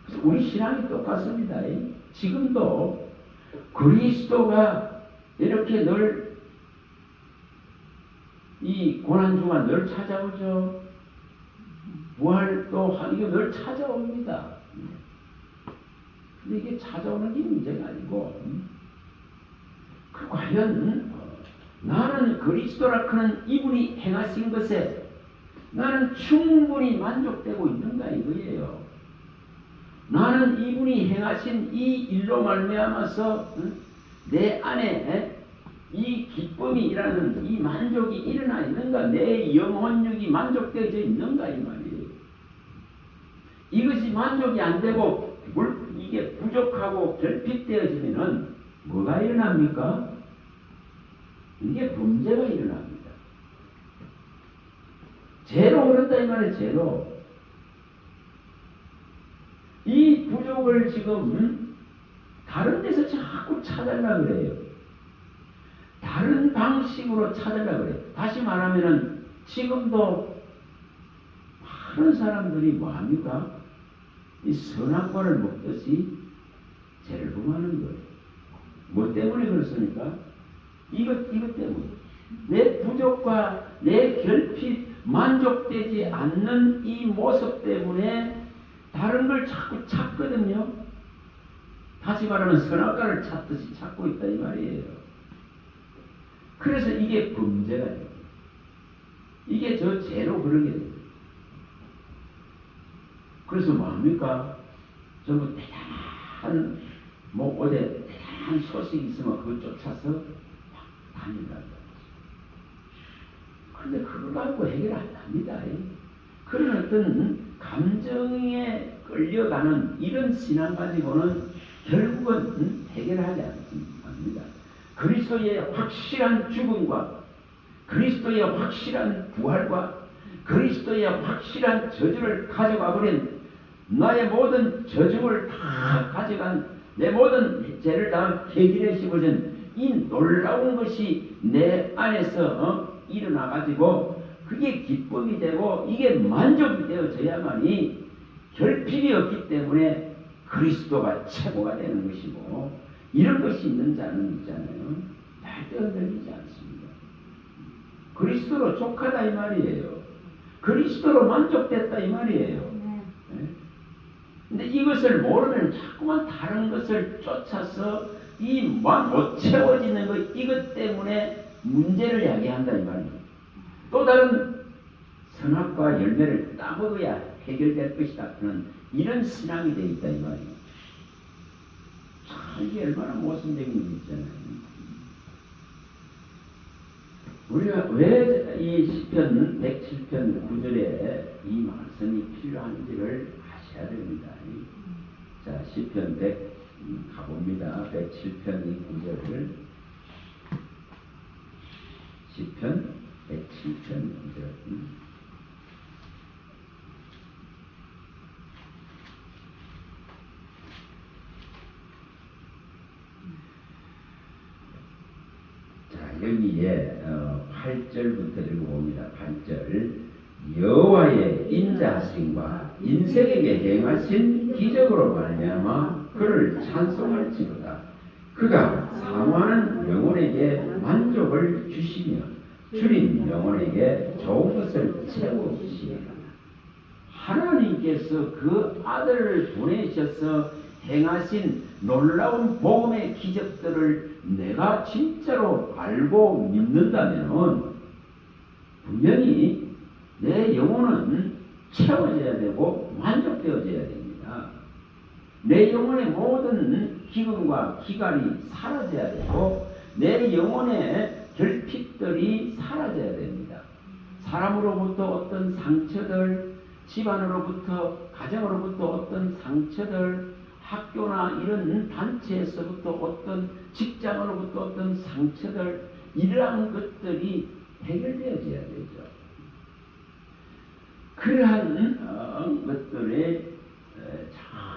그래서 우리 신앙이 똑같습니다. 지금도 그리스도가 이렇게 늘 이 고난주가 늘 찾아오죠. 부활도 이게 늘 찾아옵니다. 근데 이게 찾아오는 게 문제가 아니고 과연 나는 그리스도라 하는 이분이 행하신 것에 나는 충분히 만족되고 있는가 이거예요. 나는 이분이 행하신 이 일로 말미암아서 내 안에 이 기쁨이 일어나는 이 만족이 일어나 있는가, 내 영혼력이 만족되어져 있는가 이 말이에요. 이것이 만족이 안 되고 이게 부족하고 결핍되어지면은 뭐가 일어납니까? 이게 문제가 일어납니다. 죄로 그런다 이 말이에요. 죄로. 이 부족을 지금 다른 데서 자꾸 찾으려고 그래요. 다른 방식으로 찾으려고 그래. 다시 말하면은 지금도 많은 사람들이 뭐합니까? 이 선악과를 먹듯이 죄를 범하는 거예요. 뭐 때문에 그렇습니까? 이것 때문에. 내 부족과 내 결핍, 만족되지 않는 이 모습 때문에 다른 걸 자꾸 찾거든요. 다시 말하면 선악과를 찾듯이 찾고 있다 이 말이에요. 그래서 이게 범죄가 돼요. 이게 저 죄로 그러게 돼요. 그래서 뭐합니까? 전부 대단한 어제 대단한 소식이 있으면 그걸 쫓아서 막 다닌다는 거죠. 그런데 그걸 가지고 해결 안 합니다. 그런 어떤 감정에 끌려가는 이런 신앙 가지고는 결국은 해결하지 않습니다. 그리스도의 확실한 죽음과 그리스도의 확실한 부활과 그리스도의 확실한 저주를 가져가 버린 나의 모든 저주를 다 가져간 내 모든 죄를 다 해결해 씹어진 이 놀라운 것이 내 안에서 일어나 가지고 그게 기쁨이 되고 이게 만족이 되어져야만이 결핍이 없기 때문에 그리스도가 최고가 되는 것이고 이런 것이 있는 자는 있잖아요. 절대 흔들리지 않습니다. 그리스도로 족하다 이 말이에요. 그리스도로 만족됐다 이 말이에요. 근데 이것을 모르면 자꾸만 다른 것을 쫓아서 못 채워지는 것 이것 때문에 문제를 야기한다 이 말이에요. 또 다른 선악과 열매를 따먹어야 해결될 것이다 하는 이런 신앙이 되어 있다 이 말이에요. 참 이게 얼마나 모순적인 게 있잖아요. 우리가 왜 이 시편 107편 9절에 이 말씀이 필요한지를 아셔야 됩니다. 자, 시편 100 가봅니다. 107편 9절을 시편 107편 9절 여기에 8절부터 읽어봅니다. 8절 여호와의 인자하심과 인생에게 행하신 기적으로 말미암아 그를 찬송할지로다. 그가 사모하는 영혼에게 만족을 주시며 줄인 영혼에게 좋은 것을 채워주시리라. 하나님께서 그 아들을 보내셔서 행하신 놀라운 복음의 기적들을 내가 진짜로 알고 믿는다면 분명히 내 영혼은 채워져야 되고 만족되어져야 됩니다. 내 영혼의 모든 기근과 기갈이 사라져야 되고 내 영혼의 결핍들이 사라져야 됩니다. 사람으로부터 어떤 상처들, 집안으로부터 가정으로부터 어떤 상처들, 학교나 이런 단체에서부터 어떤 직장으로부터 어떤 상처들 이러한 것들이 해결되어져야 되죠. 그러한 것들에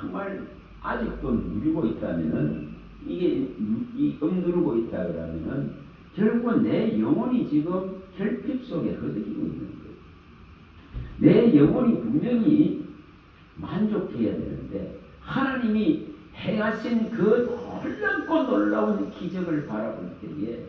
정말 아직도 누리고 있다면은 이게 누르고 있다 그러면은 결국은 내 영혼이 지금 결핍 속에 허덕이고 있는 거예요. 내 영혼이 분명히 만족해야 되는데 하나님이 행하신 그 놀랍고 놀라운 기적을 바라볼 때에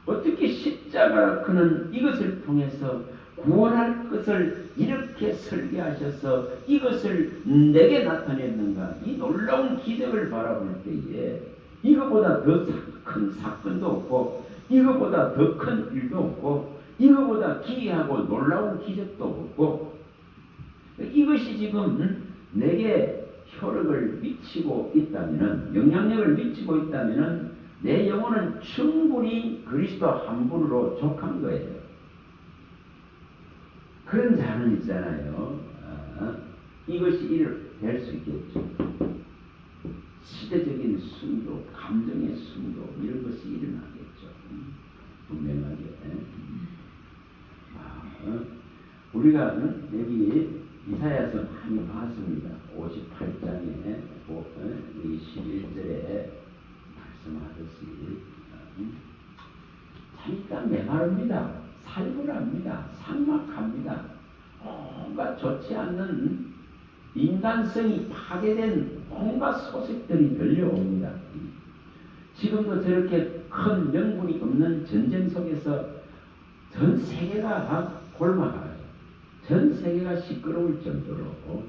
어떻게 십자가 그는 이것을 통해서 구원할 것을 이렇게 설계하셔서 이것을 내게 나타냈는가? 이 놀라운 기적을 바라볼 때에 이거보다 더 큰 사건도 없고 이거보다 더 큰 일도 없고 이거보다 기이하고 놀라운 기적도 없고 이것이 지금 내게 효력을 미치고 있다면 영향력을 미치고 있다면 내 영혼은 충분히 그리스도 한 분으로 족한 거예요. 그런 자는 있잖아요. 이것이 될 수 있겠죠. 시대적인 순도, 감정의 순도 이런 것이 일어나겠죠. 분명하게. 우리가 여기 이사야서 많이 봤습니다. 58장에 여기 11절에 말씀하듯이 자기가 메마릅니다. 살벌합니다. 삭막합니다. 온갖 좋지 않는 인간성이 파괴된 온갖 소식들이 들려옵니다. 지금도 저렇게 큰 명분이 없는 전쟁 속에서 전 세계가 골마가요. 전 세계가 시끄러울 정도로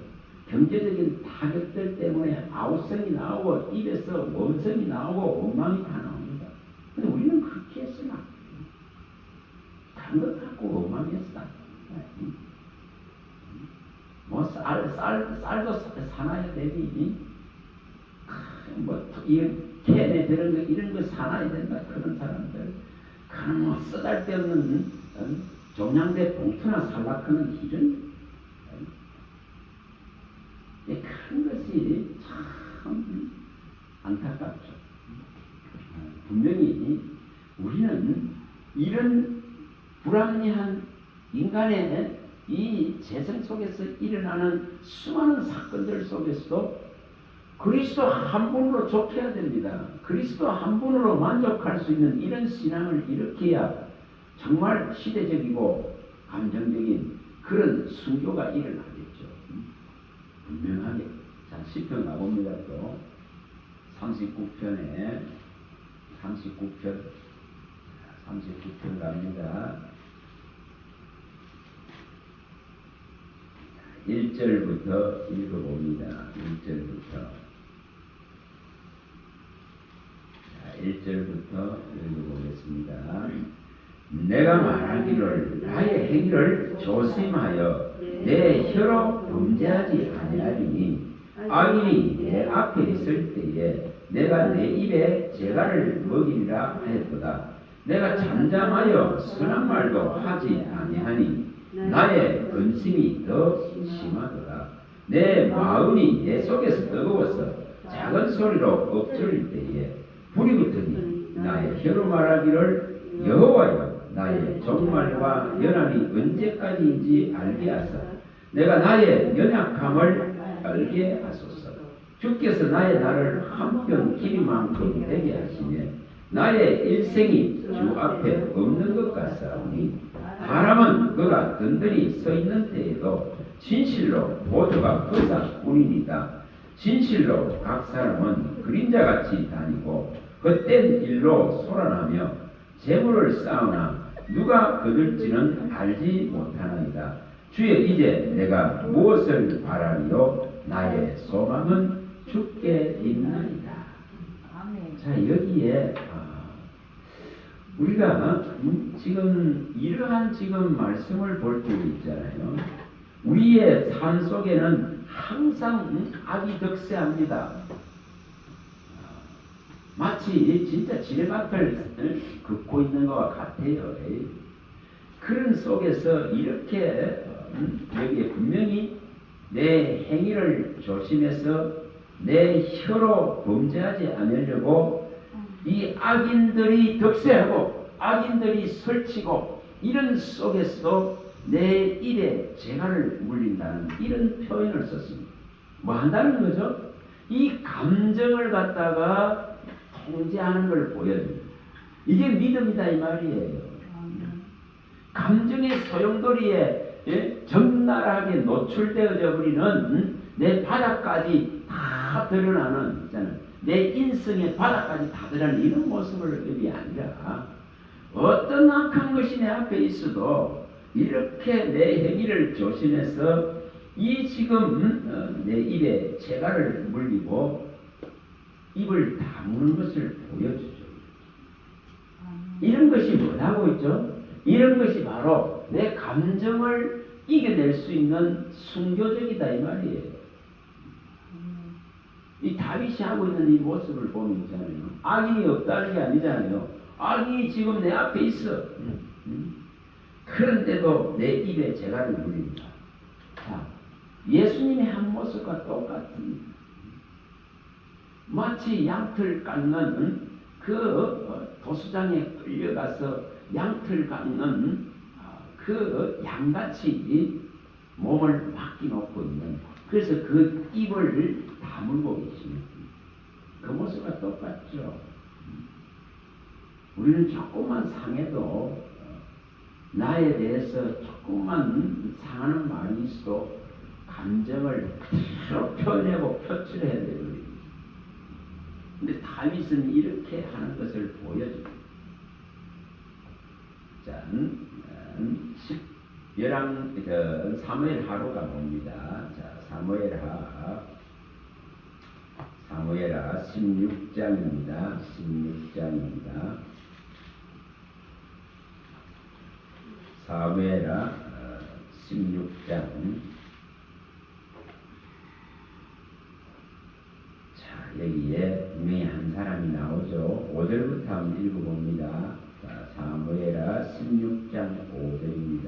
경제적인 타격들 때문에 아우성이 나오고 입에서 원성이 나오고 엉망이 다 나옵니다. 근데 우리는 그렇게 했으나 다른 것 갖고 엉망했어. 뭐 쌀도 사놔야 되니 뭐 캔에 들은 거 이런 거 사놔야 된다. 그런 사람들 그런 뭐 쓰잘데없는 종량제 봉투나 살라크는 이런 그런 것이 참 안타깝죠. 분명히 우리는 이런 불합리한 인간의 이 재생 속에서 일어나는 수많은 사건들 속에서도 그리스도 한 분으로 좁혀야 됩니다. 그리스도 한 분으로 만족할 수 있는 이런 신앙을 일으켜야 정말 시대적이고 감정적인 그런 순교가 일어나겠죠. 분명하게. 자, 시편 가봅니다. 또 39편에 39편 갑니다. 1절부터 읽어봅니다. 1절부터 읽어보겠습니다. 내가 말하기를 나의 행위를 조심하여 내 혀로 범죄하지 아니하리니 악인이 내 앞에 있을 때에 내가 내 입에 재갈을 먹이리라 하였도다. 내가 잠잠하여 선한 말도 하지 아니하니 나의 근심이 더 심하더라. 내 마음이 내 속에서 뜨거워서 작은 소리로 엎드릴 때에 불이 붙으니 나의 혀로 말하기를 여호와여 나의 종말과 연한이 언제까지인지 알게 하사 내가 나의 연약함을 알게 하소서. 주께서 나의 날을 한편 길이만큼 되게 하시며 나의 일생이 주 앞에 없는 것 같사오니 사람은 그가 든든히 서 있는 때에도 진실로 보조가 그사뿐이니이다. 진실로 각 사람은 그림자같이 다니고 헛된 일로 소란하며 재물을 쌓으나 누가 거둘지는 알지 못하나이다. 주여 이제 내가 무엇을 바라리요? 나의 소망은 주께 있나이다. 자, 여기에 우리가 지금 이러한 지금 말씀을 볼 때 있잖아요. 우리의 삶 속에는 항상 악이 득세합니다. 마치 진짜 지뢰밭을 긋고 있는 것과 같아요. 그런 속에서 이렇게 여기에 분명히 내 행위를 조심해서 내 혀로 범죄하지 않으려고 이 악인들이 득세하고 악인들이 설치고 이런 속에서도 내 입에 재갈을 물린다는 이런 표현을 썼습니다. 뭐 한다는 거죠? 이 감정을 갖다가 통제하는 걸 보여줍니다. 이게 믿음이다 이 말이에요. 감정의 소용돌이에 적나라하게 노출되어져 버리는 내 바닥까지 다 드러나는 있잖아요. 내 인성의 바닥까지 다 드러나는 이런 모습을 여기 아니라 어떤 악한 것이 내 앞에 있어도 이렇게 내 행위를 조심해서 이 지금 내 입에 재갈을 물리고 입을 다무는 것을 보여주죠. 이런 것이 뭐라고 있죠? 이런 것이 바로 내 감정을 이겨낼 수 있는 순교적이다 이 말이에요. 이 다윗이 하고 있는 이 모습을 보면 있잖아요. 악인이 없다는 게 아니잖아요. 악인이 지금 내 앞에 있어. 그런데도 내 입에 재갈을 물립니다. 자, 예수님의 한 모습과 똑같은 마치 양털 깎는 그 도수장에 끌려가서 양털 깎는 그 양같이 몸을 맡겨놓고 있는, 그래서 그 입을 다물고 계십니다. 그 모습과 똑같죠. 우리는 조금만 상해도 나에 대해서 조금만 상하는 마음이 있어도 감정을 그대로 표현하고 표출해야 돼요. 근데 다윗은 이렇게 하는 것을 보여줍니다. 자, 사무엘 하루가 봅니다. 자, 사무엘하 16장입니다. 16장입니다. 사무엘하 16장. 자, 여기에 분명히 한 사람이 나오죠. 5절부터 한번 읽어봅니다. 자, 사무엘하 16장 5절입니다.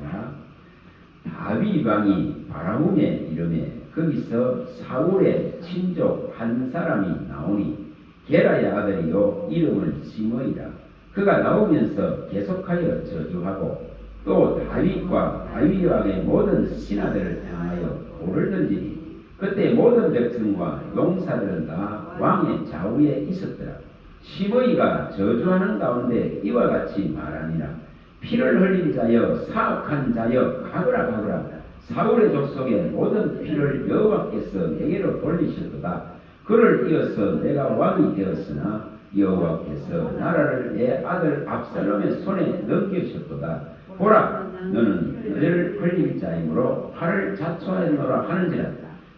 다윗 왕이 바라움에 이름에 거기서 사울의 친족 한 사람이 나오니 게라의 아들이요 이름은 시므이라. 그가 나오면서 계속하여 저주하고 또 다윗과 다윗 왕의 모든 신하들을 향하여 돌을 던지니 그때 모든 백성과 용사들은 다 왕의 좌우에 있었더라. 시므이가 저주하는 가운데 이와 같이 말하니라. 피를 흘린 자여 사악한 자여 가거라. 사울의 족속의 모든 피를 여호와께서 내게로 돌리셨도다. 그를 이어서 내가 왕이 되었으나 여호와께서 나라를 내 아들 압살롬의 손에 넘기셨도다. 보라, 너는 너를 흘린 자이므로 화를 자초하노라 하는지라.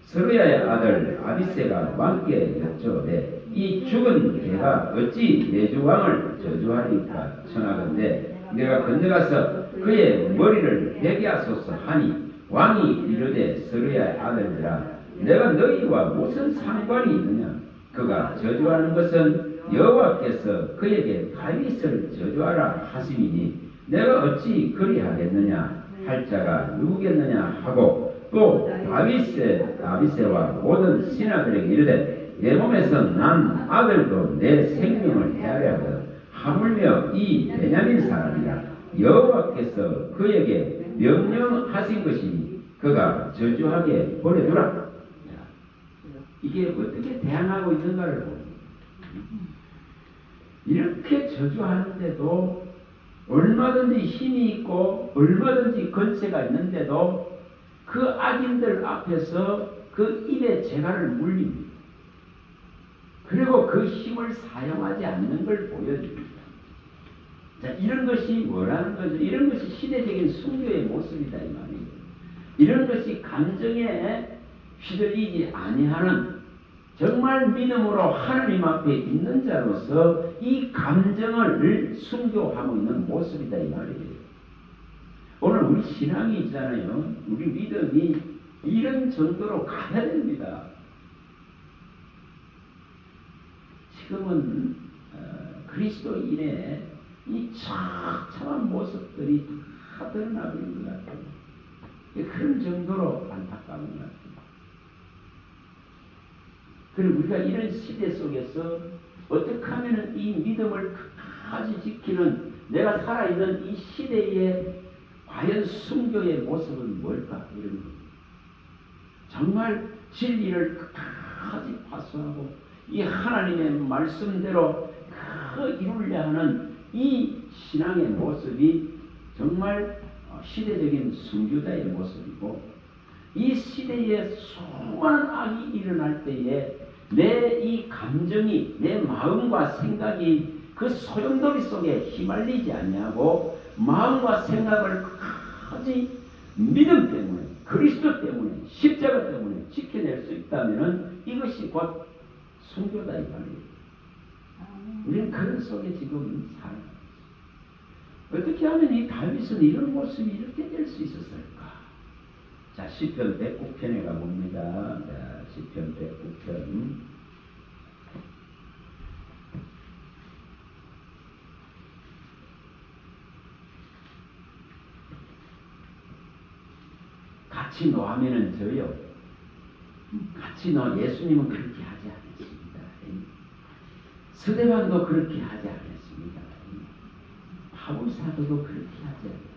스루야의 아들 아비새가 왕께 여쭈되 이 죽은 개가 어찌 내 주 왕을 저주하리까 청하건대 내가 건너가서 그의 머리를 베게 하소서 하니 왕이 이르되 스루야의 아들들아 내가 너희와 무슨 상관이 있느냐. 그가 저주하는 것은 여호와께서 그에게 다윗을 저주하라 하심이니 내가 어찌 그리하겠느냐 할 자가 누구겠느냐 하고 또 다윗세와 모든 신하들에게 이르되 내 몸에서 난 아들도 내 생명을 헤아려 하거든 하물며 이 베냐민 사람이라 여호와께서 그에게 명령하신 것이니 그가 저주하게 보내두라. 이게 어떻게 대항하고 있는가를 보니 이렇게 저주하는데도 얼마든지 힘이 있고 얼마든지 권세가 있는데도 그 악인들 앞에서 그 입에 재갈을 물립니다. 그리고 그 힘을 사용하지 않는 걸 보여줍니다. 자, 이런 것이 뭐라는 거죠? 이런 것이 시대적인 순교의 모습이다 이 말이에요. 이런 것이 감정에 휘둘리지 아니하는 정말 믿음으로 하나님 앞에 있는 자로서 이 감정을 순교하고 있는 모습이다 이 말이에요. 오늘 우리 신앙이 있잖아요. 우리 믿음이 이런 정도로 가야 됩니다. 지금은 그리스도인의 이 처참한 모습들이 다 드러나고 있는 것 같아요. 그런 정도로 안타까운 것 같아요. 그리고 우리가 이런 시대 속에서 어떻게 하면 이 믿음을 끝까지 지키는 내가 살아있는 이 시대에 과연 순교의 모습은 뭘까? 이런 것. 정말 진리를 끝까지 파수하고 이 하나님의 말씀대로 이루려 하는 이 신앙의 모습이 정말 시대적인 순교자의 모습이고 이 시대에 수많은 악이 일어날 때에 내 이 감정이 내 마음과 생각이 그 소용돌이 속에 휘말리지 아니하고 마음과 생각을 끝까지 믿음 때문에 그리스도 때문에 십자가 때문에 지켜낼 수 있다면 이것이 곧 순교다 이 말이에요. 우리는 그런 속에 지금 살아요. 어떻게 하면 이 다윗은 이런 모습이 이렇게 될 수 있었을까? 자, 시편 109편에 가봅니다. 자, 시편 109편. 같이 노하면은 져요. 같이 노 예수님은 그렇게 하지 않았습니다. 스데반도 그렇게 하지 않았습니다. 바울 사도도 그렇게 하지 않았습니다.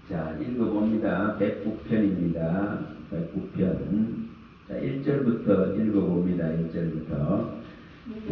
자, 읽어봅니다. 109편입니다. 109편. 자, 1절부터 읽어봅니다. 1절부터.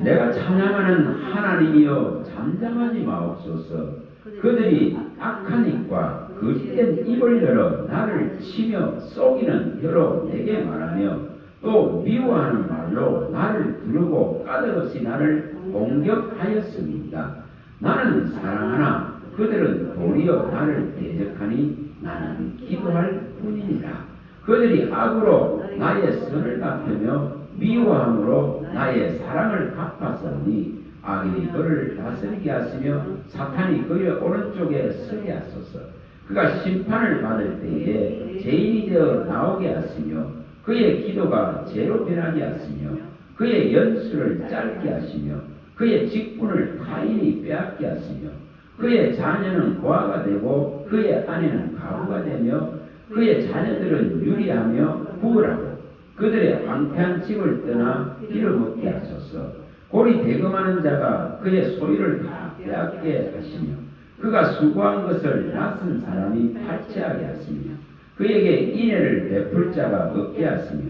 내가 찬양하는 하나님이여 잠잠하지 마옵소서. 그들이 악한 입과 거짓된 입을 열어 나를 치며 속이는 혀로 내게 말하며 또 미워하는 말로 나를 두르고 까닭없이 나를 공격하였습니다. 나는 사랑하나 그들은 도리어 나를 대적하니 나는 기도할 뿐이니라. 그들이 악으로 나의 선을 갚으며 미워함으로 나의 사랑을 갚았으니 악인이 그를 다스리게 하시며 사탄이 그의 오른쪽에 서게 하소서. 그가 심판을 받을 때에 죄인이 되어 나오게 하시며 그의 기도가 죄로 변하게 하시며 그의 연수를 짧게 하시며 그의 직분을 타인이 빼앗게 하시며 그의 자녀는 고아가 되고 그의 아내는 가부가 되며 그의 자녀들은 유리하며 부울하고 그들의 황폐한 집을 떠나 빌어먹게 하소서. 골이 대금하는 자가 그의 소유를 다 빼앗게 하시며 그가 수고한 것을 낯선 사람이 탈취하게 하시며 그에게 인애를 베풀 자가 없게 하시며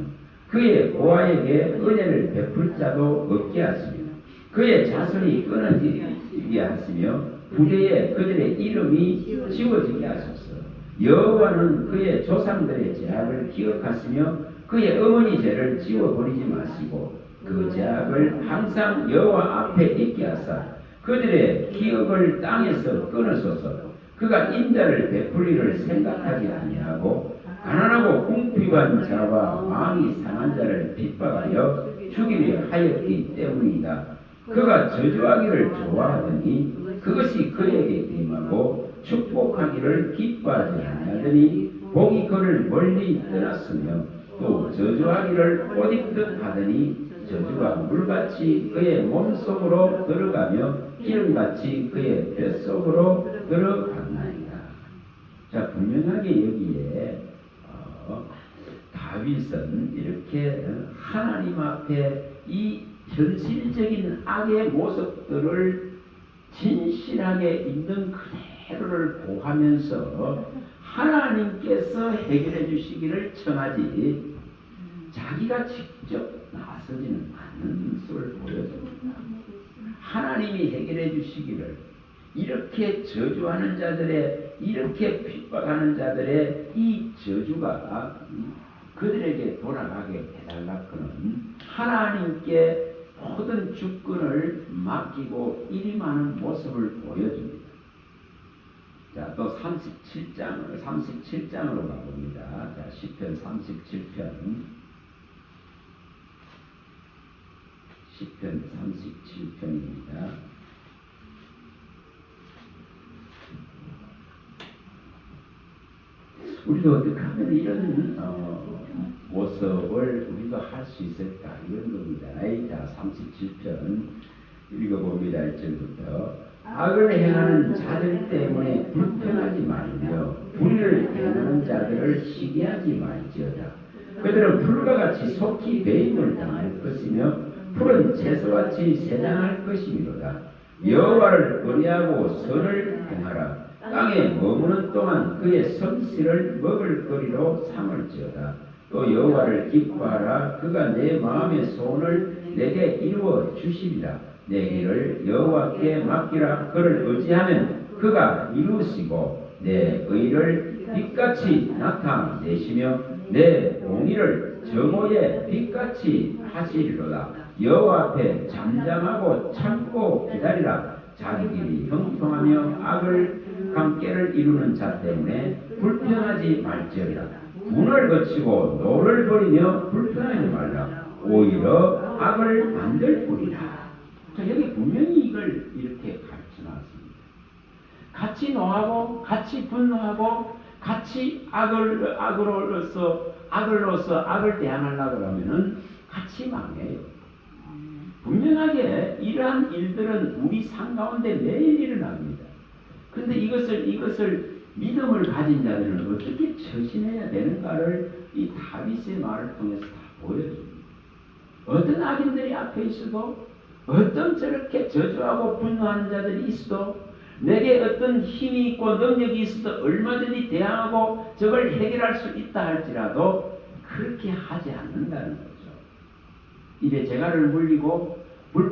그의 고아에게 은혜를 베풀 자도 없게 하시며 그의 자손이 끊어지게 하시며 부대에 그들의 이름이 지워지게 하소서. 여호와는 그의 조상들의 죄악을 기억하시며 그의 어머니 죄를 지워버리지 마시고 그 죄악을 항상 여호와 앞에 있게 하사 그들의 기억을 땅에서 끊으소서. 그가 인자를 베풀리를 생각하지 아니하고 가난하고 궁핍한 자와 마음이 상한 자를 핍박하여 죽이려 하였기 때문이다. 그가 저주하기를 좋아하더니 그것이 그에게 임하고 축복하기를 기뻐하지 아니하더니 복이 그를 멀리 떠났으며 또 저주하기를 꼬집듯 하더니 저주가 물같이 그의 몸속으로 들어가며 기름같이 그의 뱃속으로 들어갔나이다. 자, 분명하게 여기에 다윗은 이렇게 하나님 앞에 이 현실적인 악의 모습들을 진실하게 있는 그대로를 보하면서 하나님께서 해결해 주시기를 청하지 자기가 직접 나서지는 않는 모습을 보여줍니다. 하나님이 해결해 주시기를 이렇게 저주하는 자들의 이렇게 핍박하는 자들의 이 저주가 그들에게 돌아가게 해달라고는 하나님께 모든 주권을 맡기고 일임하는 모습을 보여줍니다. 자, 또 37장으로 가봅니다. 자, 시편 37편. 시편 37편입니다. 우리도 어떻게 하면 이런 모습을 우리가 할 수 있을까 이런 겁니다. 자, 37편 읽어봅니다. 1절부터 악을 행하는 자들 때문에 불평하지 말며 불의를 행하는 자들을 시기하지 말지어다. 그들은 풀과 같이 속히 배임을 당할 것이며 풀은 채소같이 세장할 것이미로다. 여호와를 의뢰하고 선을 행하라. 땅에 머무는 동안 그의 성실을 먹을 거리로 삼을지어다. 또 여호와를 기뻐하라. 그가 내 마음의 소원을 내게 이루어 주시리라. 내 길을 여호와께 맡기라. 그를 의지하면 그가 이루시고 내 의를 빛같이 나타내시며 내 공의를 저모의 빛같이 하시리로다. 여호와 앞에 잠잠하고 참고 기다리라. 자기 길이 형통하며 악을 관계를 이루는 자 때문에 불평하지 말지어다. 문을 거치고 노를 버리며 불평하지 말라. 오히려 악을 만들 뿐이라. 자, 여기 분명히 이걸 이렇게 가르쳐 놨습니다. 같이 노하고 같이 분노하고 같이 악으로서 악을 대항하려고 하면은 같이 망해요. 분명하게 이러한 일들은 우리 삶 가운데 매일 일어납니다. 그런데 이것을 믿음을 가진 자들은 어떻게 처신해야 되는가를 이 다윗의 말을 통해서 다 보여줍니다. 어떤 악인들이 앞에 있어도 어떤 저렇게 저주하고 분노하는 자들이 있어도 내게 어떤 힘이 있고 능력이 있어도 얼마든지 대항하고 저걸 해결할 수 있다 할지라도 그렇게 하지 않는다는 거죠. 입에 재갈을 물리고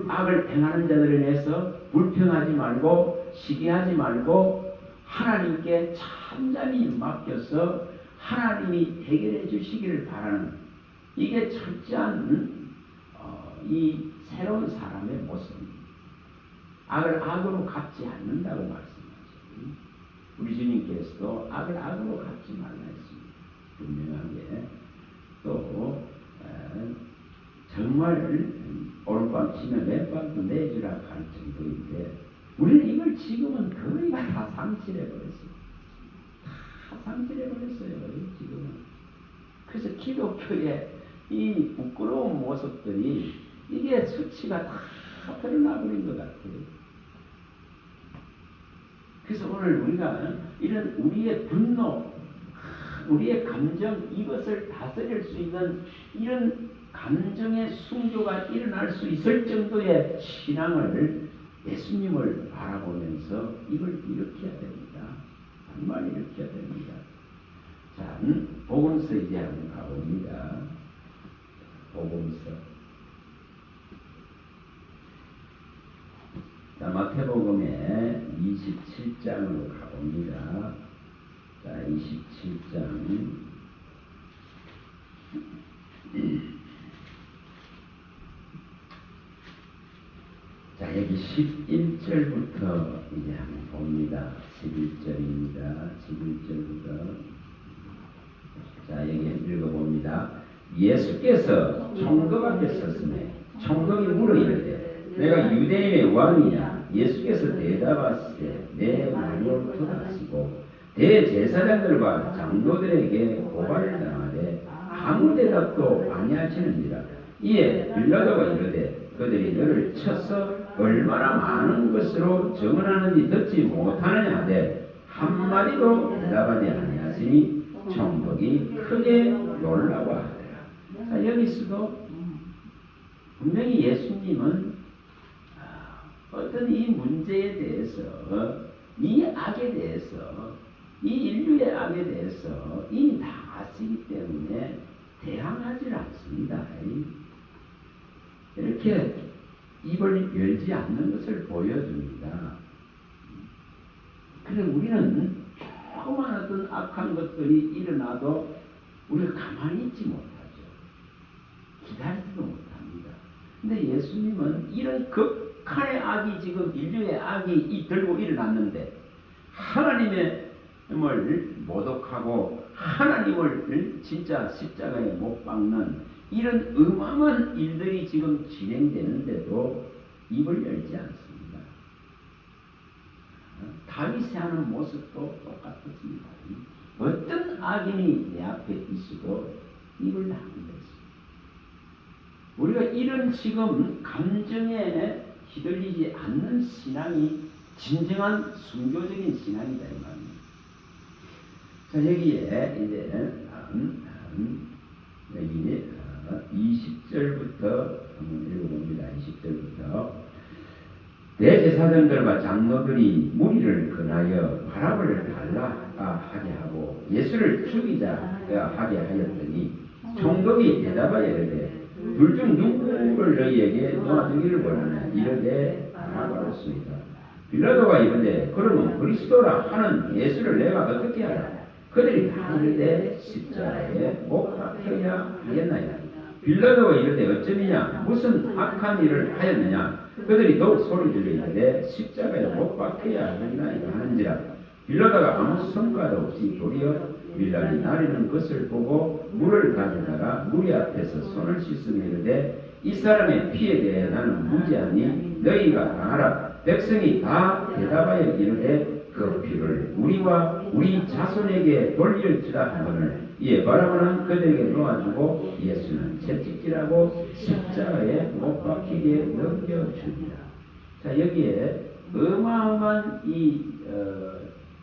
악을 행하는 자들에 대해서 불평하지 말고 시기하지 말고 하나님께 찬찬히 맡겨서 하나님이 해결해 주시기를 바라는 이게 철저한 이 새로운 사람의 모습입니다. 악을 악으로 갚지 않는다고 말씀하죠. 우리 주님께서도 악을 악으로 갚지 말라 했습니다. 분명하게 또 정말 오늘 밤 치면 맨밥도 내주라 할 정도인데 우리는 이걸 지금은 거의 다 상실해버렸습니다. 다 상실해버렸어요. 지금은. 그래서 기독교의 이 부끄러운 모습들이 이게 수치가 다 드러나버린 것 같아요. 그래서 오늘 우리가 이런 우리의 분노, 우리의 감정 이것을 다스릴 수 있는 이런 감정의 순교가 일어날 수 있을 정도의 신앙을 예수님을 바라보면서 이걸 일으켜야 됩니다. 정말 일으켜야 됩니다. 자, 복음서 이제 한번 가봅니다. 복음서. 자, 마태복음의 27장으로 가봅니다. 자, 27장. 자, 여기 11절부터 이제 한번 봅니다. 11절입니다. 11절부터. 자, 여기 읽어봅니다. 예수께서 총독 앞에 섰으며 총독이 물어 이르되 내가 유대인의 왕이냐? 예수께서 대답하시되 내 말이 옳도다 하시고 대제사장들과 장로들에게 고발을 당하되 아무 대답도 아니하시는지라. 이에 빌라도가 이르되 그들이 너를 쳐서 얼마나 많은 것으로 증언하는지 듣지 못하느냐 하되 한마디도 대답하지 아니하시니 총독이 크게 놀라워하더라. 자, 여기서도 분명히 예수님은 어떤 이 문제에 대해서 이 악에 대해서 이 인류의 악에 대해서 이미 다 아시기 때문에 대항하지 않습니다. 이렇게 입을 열지 않는 것을 보여줍니다. 그래서 우리는 조그만 어떤 악한 것들이 일어나도 우리가 가만히 있지 못하죠. 기다리지도 못합니다. 근데 예수님은 이런 극한의 악이 지금 인류의 악이 들고 일어났는데 하나님의 을 모독하고 하나님을 진짜 십자가에 못 박는 이런 어마어마한 일들이 지금 진행되는데도 입을 열지 않습니다. 다윗이 하는 모습도 똑같습니다. 어떤 악인이 내 앞에 있어도 입을 닫는 것입니다. 우리가 이런 지금 감정에 휘둘리지 않는 신앙이 진정한 순교적인 신앙이다 이 말입니다. 자, 여기에 이제 여기 20절부터 한번 읽어봅니다. 20절부터 대제사장들과 장로들이 무리를 권하여 바라바를 달라 하게 하고 예수를 죽이자 하게 하였더니 총독이 대답하여 이르되 둘 중 누구를 너희에게 놓아주기를 원하냐 이르되 바라바였습니다. 빌라도가 이르되 그러면 그리스도라 하는 예수를 내가 어떻게 하라? 그들이 다 이르되 십자가에 못 박혀야 하겠나이다. 빌라도가 이르되 어쩌느냐 무슨 악한 일을 하였느냐. 그들이 더욱 소리 질러 이르되 십자가에 못 박혀야 하겠나이다 하는지라. 빌라도가 아무 성과도 없이 도리어 밀란이 나리는 것을 보고 물을 가져다가 무리 앞에서 손을 씻으며 이르되 이 사람의 피에 대해 나는 무죄하니 너희가 당하라. 백성이 다 대답하여 이르되 그 피를 우리와 우리 자손에게 돌릴지라 하거늘. 이에 바라보는 그들에게 놓아주고 예수는 채찍질하고 십자가에 못 박히게 넘겨줍니다. 자, 여기에 어마어마한 이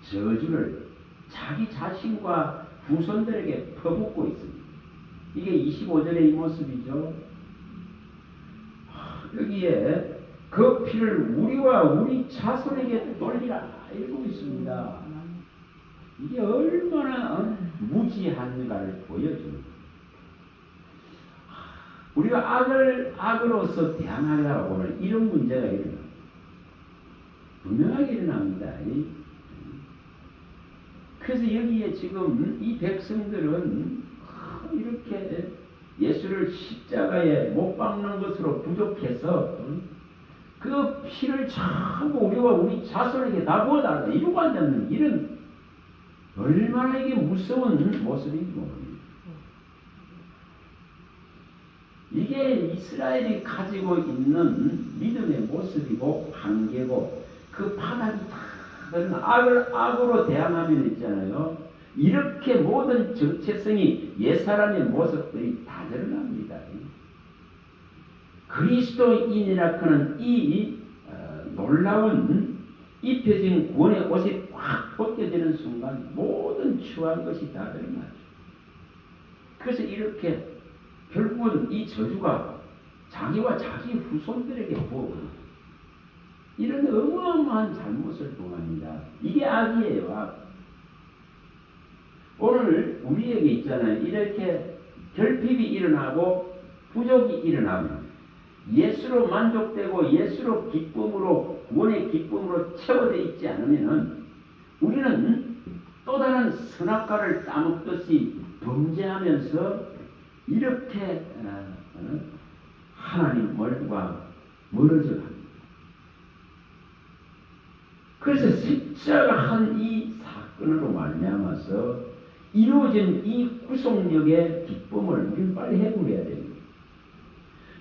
저주를 자기 자신과 후손들에게 퍼붓고 있습니다. 이게 25절의 이 모습이죠. 여기에 그 피를 우리와 우리 자손에게 돌리라 이러고 있습니다. 이게 얼마나 무지한가를 보여줍니다. 우리가 악을 악으로서 대항하려고 보면 이런 문제가 일어납니다. 분명하게 일어납니다. 그래서 여기에 지금 이 백성들은 이렇게 예수를 십자가에 못 박는 것으로 부족해서 그 피를 전부 우리와 우리 자손에게 다 부어달라 이러고 앉았는 이런 얼마나 이게 무서운 모습인지 모릅니다. 이게 이스라엘이 가지고 있는 믿음의 모습이고 관계고 그 바닥이 다 악을 악으로 대항하면 있잖아요. 이렇게 모든 정체성이 옛사람의 모습들이 다 드러납니다. 그리스도인이라 하는 이 놀라운 입혀진 구원의 옷이 확 벗겨지는 순간 모든 추한 것이 다 드러나죠. 그래서 이렇게 결국은 이 저주가 자기와 자기 후손들에게 부어버립니다. 이런 어마어마한 잘못을 범합니다. 이게 악이에요. 악. 오늘 우리에게 있잖아요. 이렇게 결핍이 일어나고 부족이 일어나면 예수로 만족되고 예수로 기쁨으로 구원의 기쁨으로 채워져 있지 않으면 우리는 또 다른 선악과를 따먹듯이 범죄하면서 이렇게 하나님과 멀어져 갑니다. 그래서 십자가한 이 사건으로 말미암아서 이루어진 이 구속력의 기쁨을 우리는 빨리 회복해야 됩니다.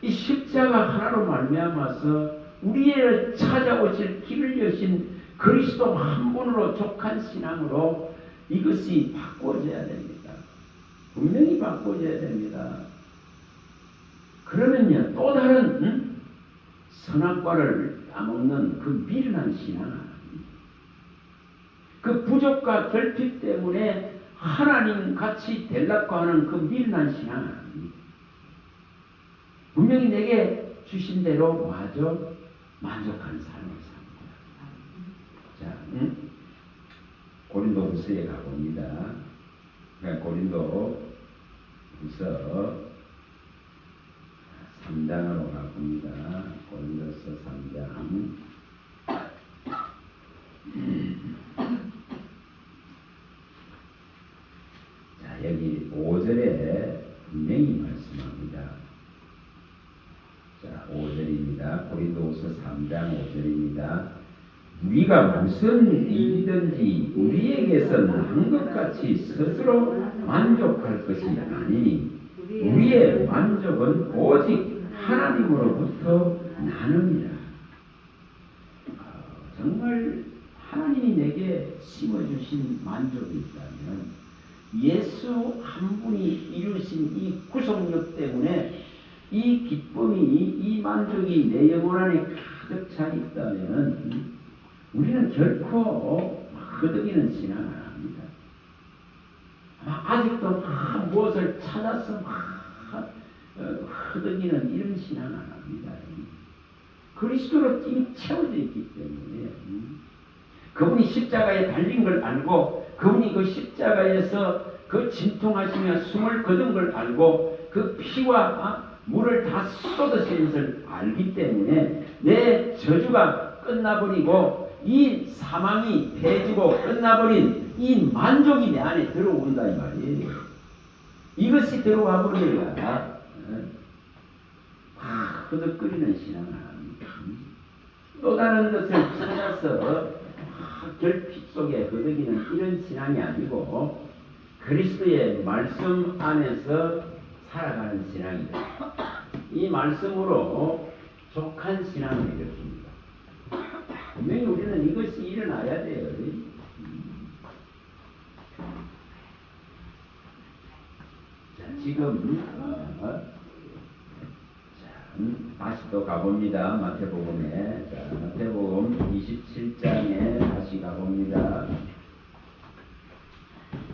이 십자가 하나로 말미암아서 우리의 찾아오실 길을 여신 그리스도 한 분으로 족한 신앙으로 이것이 바꿔져야 됩니다. 분명히 바꿔져야 됩니다. 그러면요 또 다른 선악과를 따먹는 그 미련한 신앙, 그 부족과 결핍 때문에 하나님 같이 되려고 하는 그 미련한 신앙 아닙니다. 분명히 내게 주신 대로 뭐하죠? 만족한 삶을 삽니다. 자, 고린도후서에 가봅니다. 고린도후서 3장으로 가봅니다. 고린도후서 3장. 자, 여기 5절에 분명히 말씀합니다. 자, 5절입니다. 고린도후서 3장 5절입니다. 우리가 무슨 일이든지 우리에게서는 한 것같이 스스로 만족할 것이 아니니 우리의 만족은 오직 하나님으로부터 나눕니다. 정말 하나님이 내게 심어주신 만족이 있다면 예수 한 분이 이루신 이 구속력 때문에 이 기쁨이 이 만족이 내 영혼 안에 가득 차 있다면 우리는 결코 허덕이는 신앙 안 합니다. 아직도 무엇을 찾아서 허덕이는 이런 신앙 안 합니다. 그리스도로 이미 채워져 있기 때문에 그분이 십자가에 달린 걸 알고 그분이 그 십자가에서 그 진통하시며 숨을 거둔 걸 알고 그 피와 물을 다 쏟으신 것을 알기 때문에 내 저주가 끝나버리고 이 사망이 패지고 끝나버린 이 만족이 내 안에 들어온다 이 말이에요. 이것이 들어와 버려야 허덕거리는 신앙을 합니다. 또 다른 것을 찾아서 결핍 속에 허덕이는 이런 신앙이 아니고 그리스도의 말씀 안에서 살아가는 신앙이다. 이 말씀으로 족한 신앙을 일으킵니다. 분명히 우리는 이것이 일어나야 돼요. 자, 지금 다시 또 가봅니다. 마태복음에. 자, 마태복음 27장에 다시 가봅니다.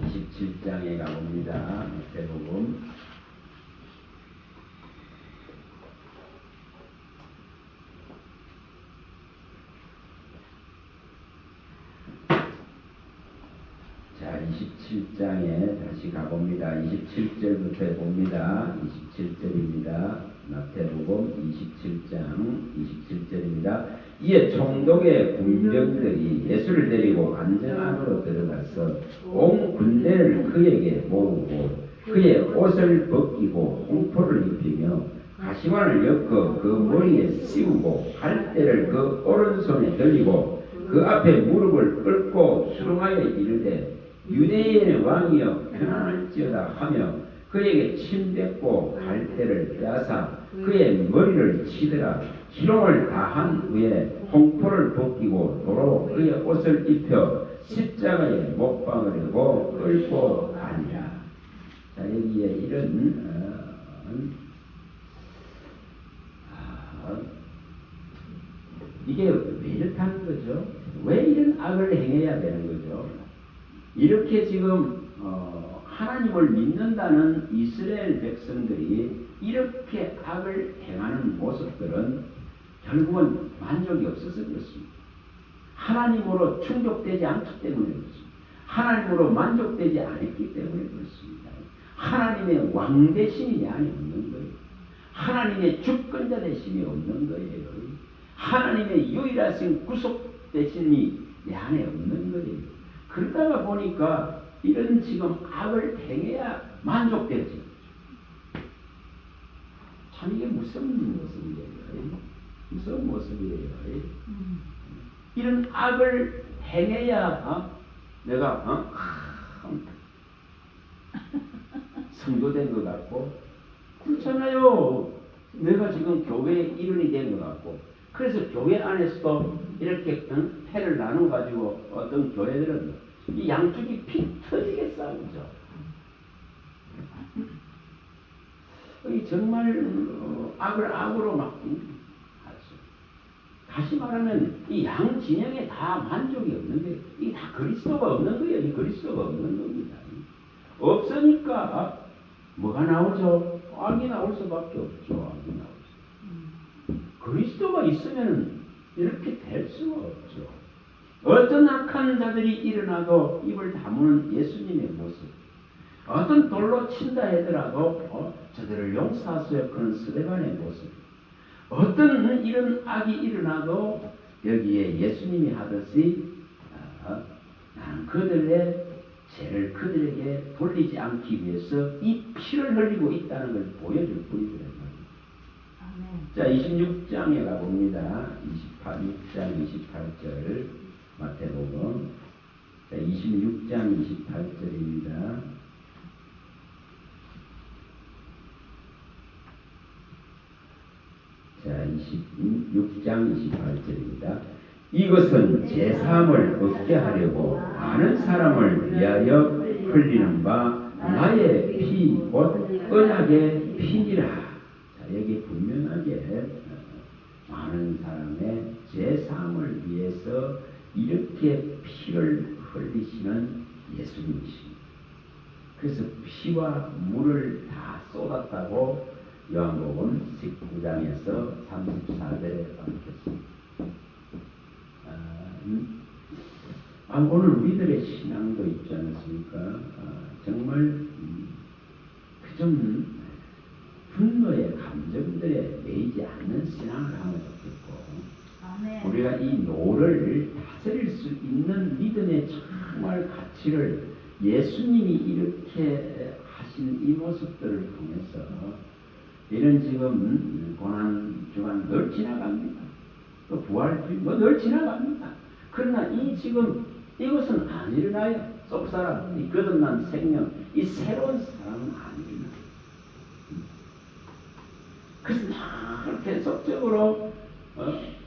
27장에 가봅니다. 마태복음. 자, 27장에 다시 가봅니다. 27절부터 봅니다. 27절입니다. 마태복음 27장 27절입니다. 이에 총독의 군병들이 예수를 데리고 관전 안으로 들어가서 온 군대를 그에게 모으고 그의 옷을 벗기고 홍포를 입히며 가시관을 엮어 그 머리에 씌우고 갈대를 그 오른손에 들리고 그 앞에 무릎을 꿇고 수름하여 이르되 유대인의 왕이여 편안할지어다 하며 그에게 침뱉고 갈대를 빼앗아 그의 머리를 치더라. 희롱을 다한 후에 홍포를 벗기고 도로 그의 옷을 입혀 십자가에 못 박으려고 끌고 가니라. 자, 여기에 이런 이게 왜 이렇다는 거죠? 왜 이런 악을 행해야 되는 거죠? 이렇게 지금 하나님을 믿는다는 이스라엘 백성들이 이렇게 악을 행하는 모습들은 결국은 만족이 없어서 그렇습니다. 하나님으로 충족되지 않기 때문에 그렇습니다. 하나님으로 만족되지 않았기 때문에 그렇습니다. 하나님의 왕 되심이 안에 없는 거예요. 하나님의 주권자 되심이 없는 거예요. 하나님의 유일하신 구속 되심이 내 안에 없는 거예요. 그러다가 보니까 이런 지금 악을 행해야 만족되지. 참 이게 무서운 모습이에요. 무서운 모습이에요. 이런 악을 행해야 내가 성도된 것 같고 그렇잖아요. 내가 지금 교회의 일원이 된 것 같고 그래서 교회 안에서도 이렇게 패를 나눠가지고 어떤 교회들은 이 양쪽이 피 터지게 싸우죠. 정말 악을 악으로 막 하죠. 다시 말하면 이 양 진영에 다 만족이 없는 거예요. 이 다 그리스도가 없는 거예요. 이 그리스도가 없는 겁니다. 없으니까 뭐가 나오죠? 악이 나올 수밖에 없죠. 악이 나올 수. 그리스도가 있으면 이렇게 될 수가 없죠. 어떤 악한 자들이 일어나도 입을 다무는 예수님의 모습. 어떤 돌로 친다 하더라도 저들을 용서하소서 그런 스데반의 모습. 어떤 이런 악이 일어나도 여기에 예수님이 하듯이 나는 그들의 죄를 그들에게 돌리지 않기 위해서 이 피를 흘리고 있다는 걸 보여줄 뿐이더라고요. 자, 26장에 가봅니다. 6장 28절 마태복음. 자, 26장 28절입니다. 자, 26장 28절입니다. 이것은 제3을 얻게 하려고 많은 사람을 위하여 흘리는 바 나의 피 곧 언약의 피니라. 자, 여기 분명하게 많은 사람의 제3을 위해서 이렇게 피를 흘리시는 예수님이십니다. 그래서 피와 물을 다 쏟았다고 요한복음 19장에서 34절에 밝혔습니다. 오늘 우리들의 신앙도 있지 않습니까? 정말 좀 분노의 감정들에 매이지 않는 신앙을 하면 좋겠고, 우리가 이 노를 다스릴 수 있는 믿음의 정말 가치를 예수님이 이렇게 하신 이 모습들을 통해서 이런 지금 고난 주간 늘 지나갑니다. 또 부활주의 늘 지나갑니다. 그러나 이 지금 이것은 안 일어나요. 속사람, 이 거듭난 생명, 이 새로운 사람은 안 일어나요. 그래서 다 계속적으로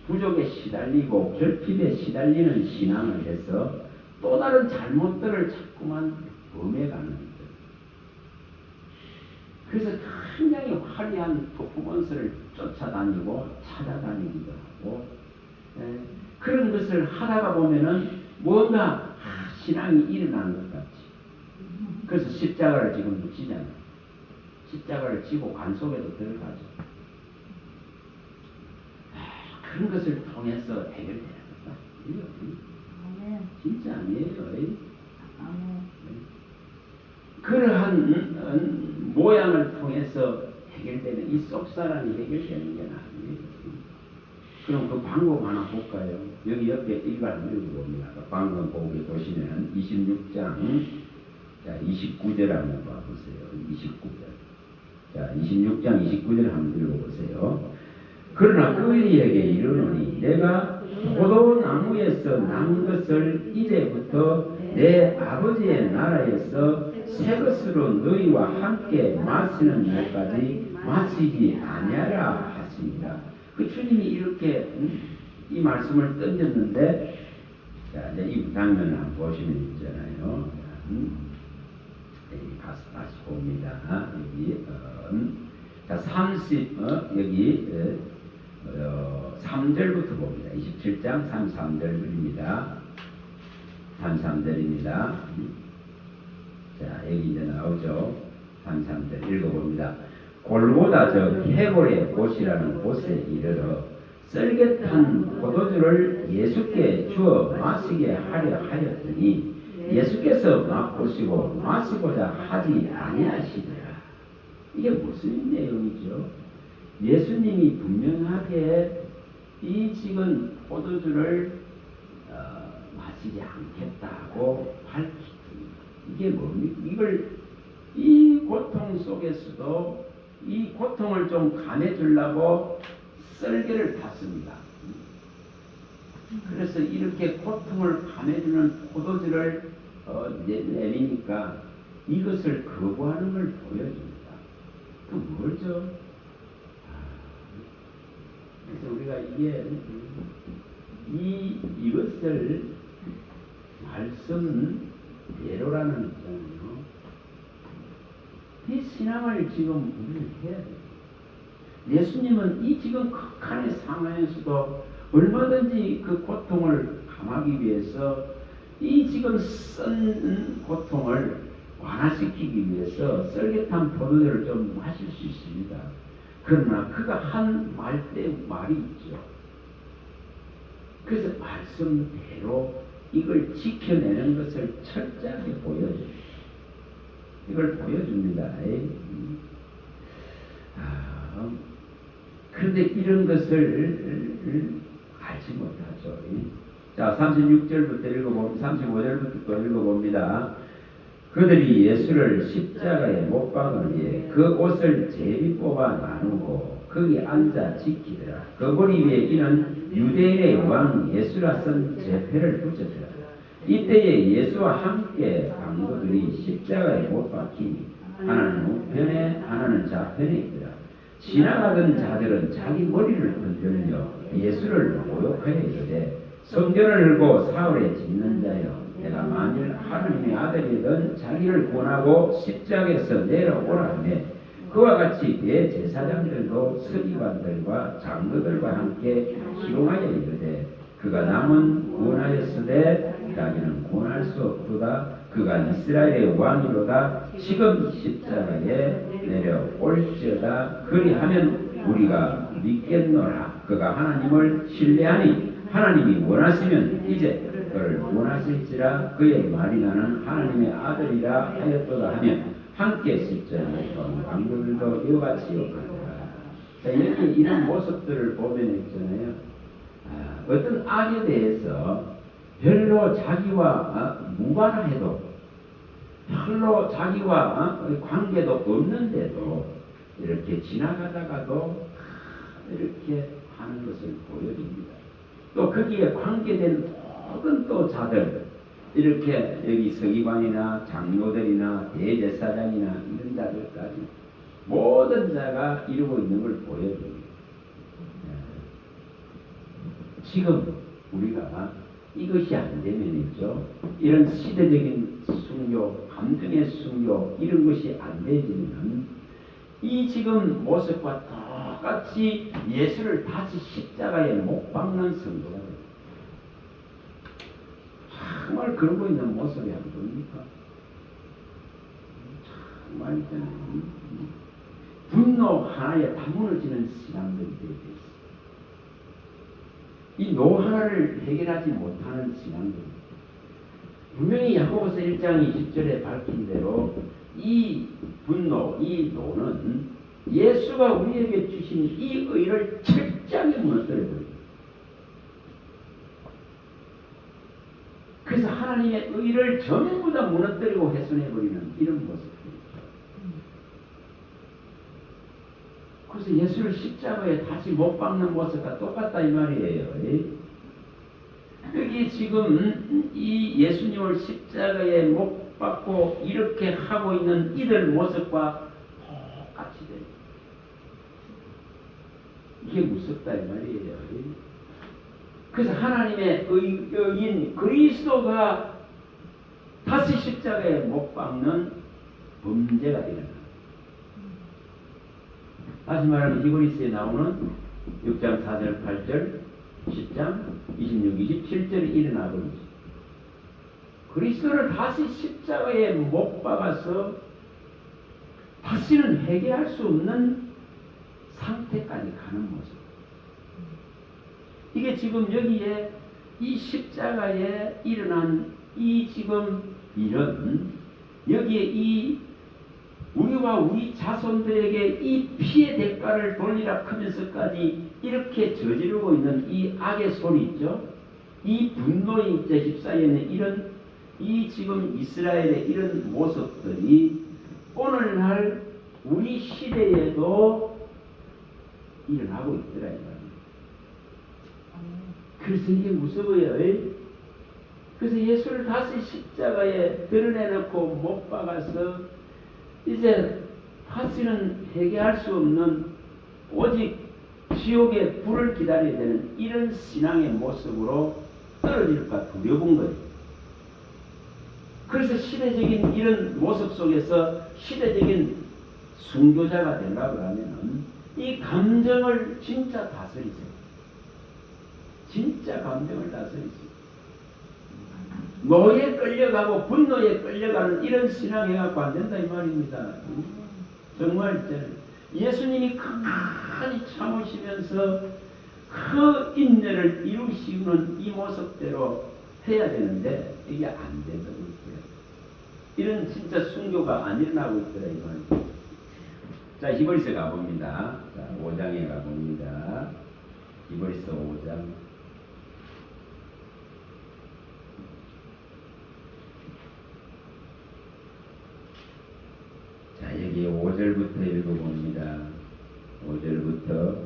부족에 시달리고 결핍에 시달리는 신앙을 해서 또 다른 잘못들을 자꾸만 범해가는 거죠. 그래서 굉장히 화려한 퍼포먼스를 쫓아다니고 찾아다니기도 하고, 그런 것을 하다가 보면은 뭔가 신앙이 일어나는 것 같지. 그래서 십자가를 지금도 지잖아요. 십자가를 지고 관 속에도 들어가죠. 그런 것을 통해서 해결돼야 된다. 진짜 아니에요. 그러한 모양을 통해서 해결되는 이 속사람이 해결되는 게 아니에요. 그럼 그 방법 하나 볼까요? 여기 옆에 일반 한번 읽어봅니다. 방금 보게 보시면 26장 29절 한번 봐보세요. 29절. 자, 26장 29절 한번 읽어보세요. 그러나 그이에게 이르노니 내가 포도나무에서 난 것을 이제부터 내 아버지의 나라에서 새 것으로 너희와 함께 마시는 날까지 마시지 아니하라 하십니다. 그 주님이 이렇게 이 말씀을 던졌는데, 자, 이제 이 장면을 한번 보시면 있잖아요. 여기 가서 다시 봅니다. 여기 자, 30 여기 3절부터 봅니다. 27장 33절입니다. 33절입니다. 자, 여기 이제 나오죠. 33절 읽어봅니다. 골고다 저 해골의 곳이라는 곳에 이르러 썰get한 포도주를 예수께 주어 마시게 하려 하였더니 예수께서 맛보시고 마시고자 하지 아니하시더라. 이게 무슨 내용이죠? 예수님이 분명하게 이 지금 포도주를 마시지 않겠다고 밝혔습니다. 이게 뭡니까? 이걸 이 고통 속에서도 이 고통을 좀 감해주려고 썰개를 탔습니다. 그래서 이렇게 고통을 감해주는 포도주를 내리니까 이것을 거부하는 걸 보여줍니다. 그 뭐죠? 그래서 우리가 이것을 말씀대로라는 거잖아요. 이 신앙을 지금 우리는 해야 돼요. 예수님은 이 지금 극한의 상황에서도 얼마든지 그 고통을 감하기 위해서 이 지금 쓴 고통을 완화시키기 위해서 썰get한 포도주를 좀 마실 수 있습니다. 그러나 그가 한 말이 있죠. 그래서 말씀대로 이걸 지켜내는 것을 철저하게 보여줘요. 이걸 보여줍니다. 그런데 이런 것을 알지 못하죠. 자, 36절부터 읽어봅니다. 35절부터 또 읽어봅니다. 그들이 예수를 십자가에 못 박으니 그 옷을 제비 뽑아 나누고 거기 앉아 지키더라. 그 머리 위에 이는 유대인의 왕 예수라 쓴 제패를 붙였더라. 이때에 예수와 함께 강도들이 십자가에 못 박히니 하나는 우편에 하나는 좌편에 있더라. 지나가던 자들은 자기 머리를 흔들며 예수를 모욕하여 이르되 성전을 들고 사흘에 짓는 자여, 내가 만일 하나님의 아들이든 자기를 권하고 십자가에서 내려오라 하매 그와 같이 대제사장들도 서기관들과 장로들과 함께 희롱하여 이르되 그가 남은 구원하였으되 자기는 구원할 수 없도다. 그가 이스라엘의 왕이로다. 지금 십자가에 내려올지어다. 그리하면 우리가 믿겠노라. 그가 하나님을 신뢰하니 하나님이 원하시면 이제 그를 원하실지라. 그의 말이 나는 하나님의 아들이라 하였도다 하면 함께 십자가에 던 강도들도 이와 같이 욕하더라. 자, 이렇게 이런 모습들을 보면 있잖아요. 어떤 악에 대해서 별로 자기와 무관해도 별로 자기와 관계도 없는데도 이렇게 지나가다가도 이렇게 하는 것을 보여줍니다. 또 거기에 관계된 모든 또 자들, 이렇게 여기 서기관이나 장로들이나 대제사장이나 이런 자들까지 모든 자가 이루고 있는 걸 보여줍니다. 지금 우리가 이것이 안 되면이죠. 이런 시대적인 순교, 감정의 순교, 이런 것이 안 되지만 이 지금 모습과 똑같이 예수를 다시 십자가에 못 박는 성도가 됩니다. 정말 그러고 있는 모습이 안 보입니까? 정말 있잖아요. 분노 하나에 다 무너지는 신앙들이 되어 있습니다. 이 노 하나를 해결하지 못하는 신앙들. 분명히 야고보서 1장 20절에 밝힌 대로 이 분노, 이 노는 예수가 우리에게 주신 이 의를 철저하게 무너뜨려버립니다. 그래서 하나님의 의를 전부 다 무너뜨리고 훼손해버리는 이런 모습입니다. 그래서 예수를 십자가에 다시 못 박는 모습과 똑같다 이 말이에요. 여기 지금 이 예수님을 십자가에 못 박고 이렇게 하고 있는 이들 모습과 똑같이 돼요. 이게 무섭다 이 말이에요. 그래서 하나님의 의인 그리스도가 다시 십자가에 못 박는 범죄가 일어나. 다시 말하면 히브리서에 나오는 6장 4절 8절 10장 26, 27절이 일어나버리죠. 그리스도를 다시 십자가에 못 박아서 다시는 회개할 수 없는 상태까지 가는 모습. 이게 지금 여기에 이 십자가에 일어난 이 지금 일은 여기에 이 우리와 우리 자손들에게 이 피의 대가를 돌리라 하면서까지 이렇게 저지르고 있는 이 악의 소리 있죠. 이 분노에 이제 휩싸여 있는 이런 이 지금 이스라엘의 이런 모습들이 오늘날 우리 시대에도 일어나고 있더라 이 말입니다. 그래서 이게 무서워요. 그래서 예수를 다시 십자가에 드러내놓고 못 박아서 이제 다시는 회개할 수 없는 오직 지옥의 불을 기다려야 되는 이런 신앙의 모습으로 떨어질까 두려운 거예요. 그래서 시대적인 이런 모습 속에서 시대적인 순교자가 되려고 하면 이 감정을 진짜 다스리세요. 진짜 감정을 다스리세요. 노에 끌려가고 분노에 끌려가는 이런 신앙 해갖고 안 된다 이 말입니다. 정말 예수님이 가만히 참으시면서 그 인내를 이루시는 이 모습대로 해야 되는데 이게 안 되고 있어요. 이런 진짜 순교가 안 일어나고 있더라 이 말입니다. 자, 히브리서 가봅니다. 자, 5장에 가봅니다. 히브리서 5장. 자, 여기 5절부터 읽어봅니다. 5절부터.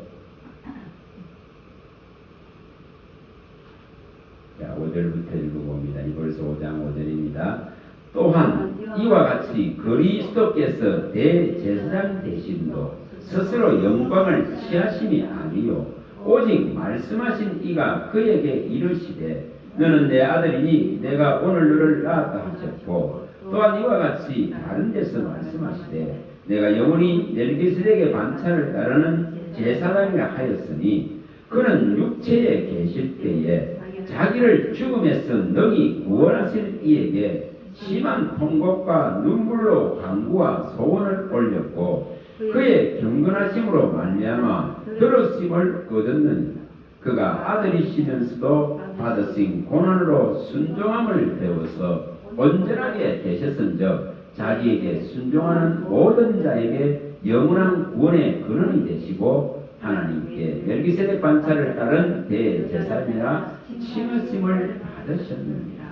자, 5절부터 읽어봅니다. 히브리서 5장 5절입니다. 또한 이와 같이 그리스도께서 대제사장 되심도 스스로 영광을 취하심이 아니요 오직 말씀하신 이가 그에게 이르시되 너는 내 아들이니 내가 오늘 너를 낳았다 하셨고 또한 이와 같이 다른 데서 말씀하시되 내가 영원히 멜기세덱의 반차를 따르는 제사장이라 하였으니 그는 육체에 계실 때에 자기를 죽음에서 능히 구원하실 이에게 심한 통곡과 눈물로 간구와 소원을 올렸고 그의 경건하심으로 말미암아 들으심을 얻었느니라. 그가 아들이시면서도 받으신 고난으로 순종함을 배워서 온전하게 되셨은즉 자기에게 순종하는 모든 자에게 영원한 구원의 근원이 되시고 하나님께 멜기세덱 반차를 따른 대제사장이라 칭하심을 받으셨느니라.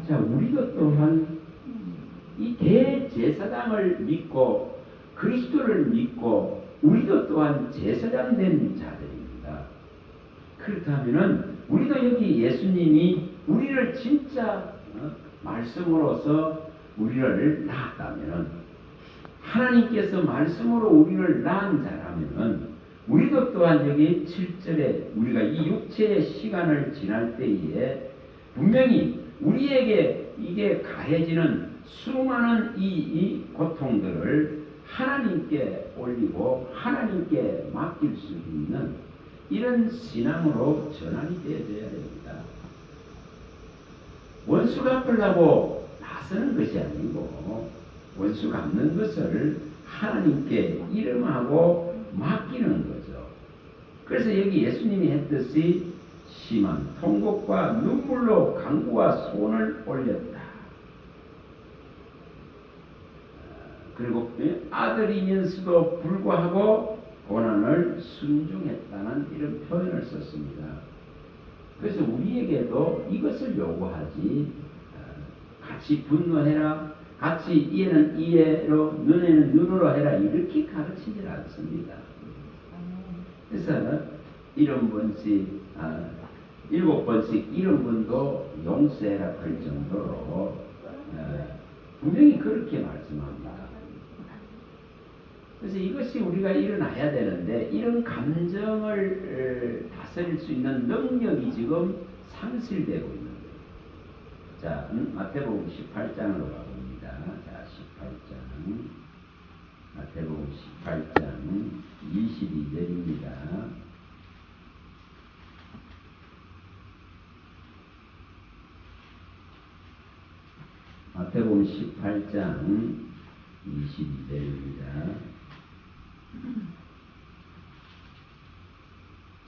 자, 우리도 또한 이 대제사장을 믿고 그리스도를 믿고 우리도 또한 제사장 된 자들입니다. 그렇다면은 우리도 여기 예수님이 우리를 진짜 말씀으로서 우리를 낳았다면은 하나님께서 말씀으로 우리를 낳은 자라면은 우리도 또한 여기 7절에 우리가 이 육체의 시간을 지날 때에 분명히 우리에게 이게 가해지는 수많은 이 고통들을 하나님께 올리고 하나님께 맡길 수 있는 이런 신앙으로 전환이 되어져야 됩니다. 원수 갚으려고 나서는 것이 아니고 원수 갚는 것을 하나님께 이름하고 맡기는 거죠. 그래서 여기 예수님이 했듯이 심한 통곡과 눈물로 간구와 소원을 올렸다. 그리고 아들이면서도 불구하고 고난을 순종했다는 이런 표현을 썼습니다. 그래서 우리에게도 이것을 요구하지, 같이 분노해라, 같이 이해는 이해로, 눈에는 눈으로 해라, 이렇게 가르치질 않습니다. 그래서 70번씩, 7번씩 70번도 용서해라 그럴 정도로 분명히 그렇게 말씀합니다. 그래서 이것이 우리가 일어나야 되는데, 이런 감정을 다스릴 수 있는 능력이 지금 상실되고 있는 거예요. 자, 마태복음 18장으로 가봅니다. 자, 18장. 마태복음 18장 22절입니다. 마태복음 18장 22절입니다.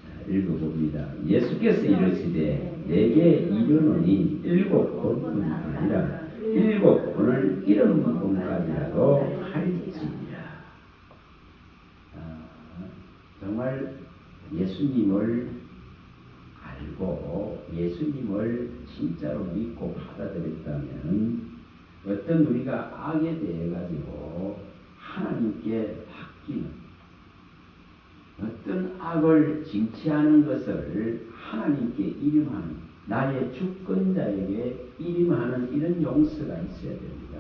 자, 읽어봅니다. 예수께서 이르시되 내게 이르노니 7번뿐 아니라 7번을 70번까지라도 할지니라. 정말 예수님을 알고 예수님을 진짜로 믿고 받아들였다면 어떤 우리가 악에 대해 가지고 하나님께 맡기는, 어떤 악을 징치하는 것을 하나님께 이름하는, 나의 주권자에게 이름하는 이런 용서가 있어야 됩니다.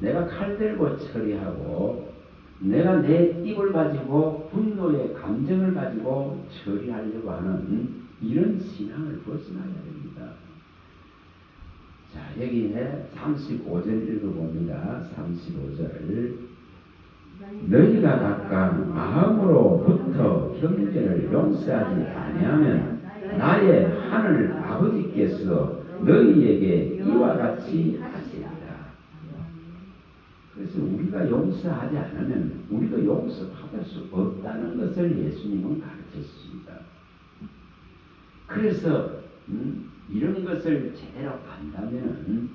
내가 칼 들고 처리하고, 내가 내 입을 가지고 분노의 감정을 가지고 처리하려고 하는 이런 신앙을 벗어나야 됩니다. 자, 여기에 35절 읽어봅니다. 35절. 너희가 각각 마음으로부터 형제를 용서하지 아니하면 나의 하늘 아버지께서 너희에게 이와 같이 하시리라. 그래서 우리가 용서하지 않으면 우리도 용서받을 수 없다는 것을 예수님은 가르쳤습니다. 그래서 이런 것을 제대로 안다면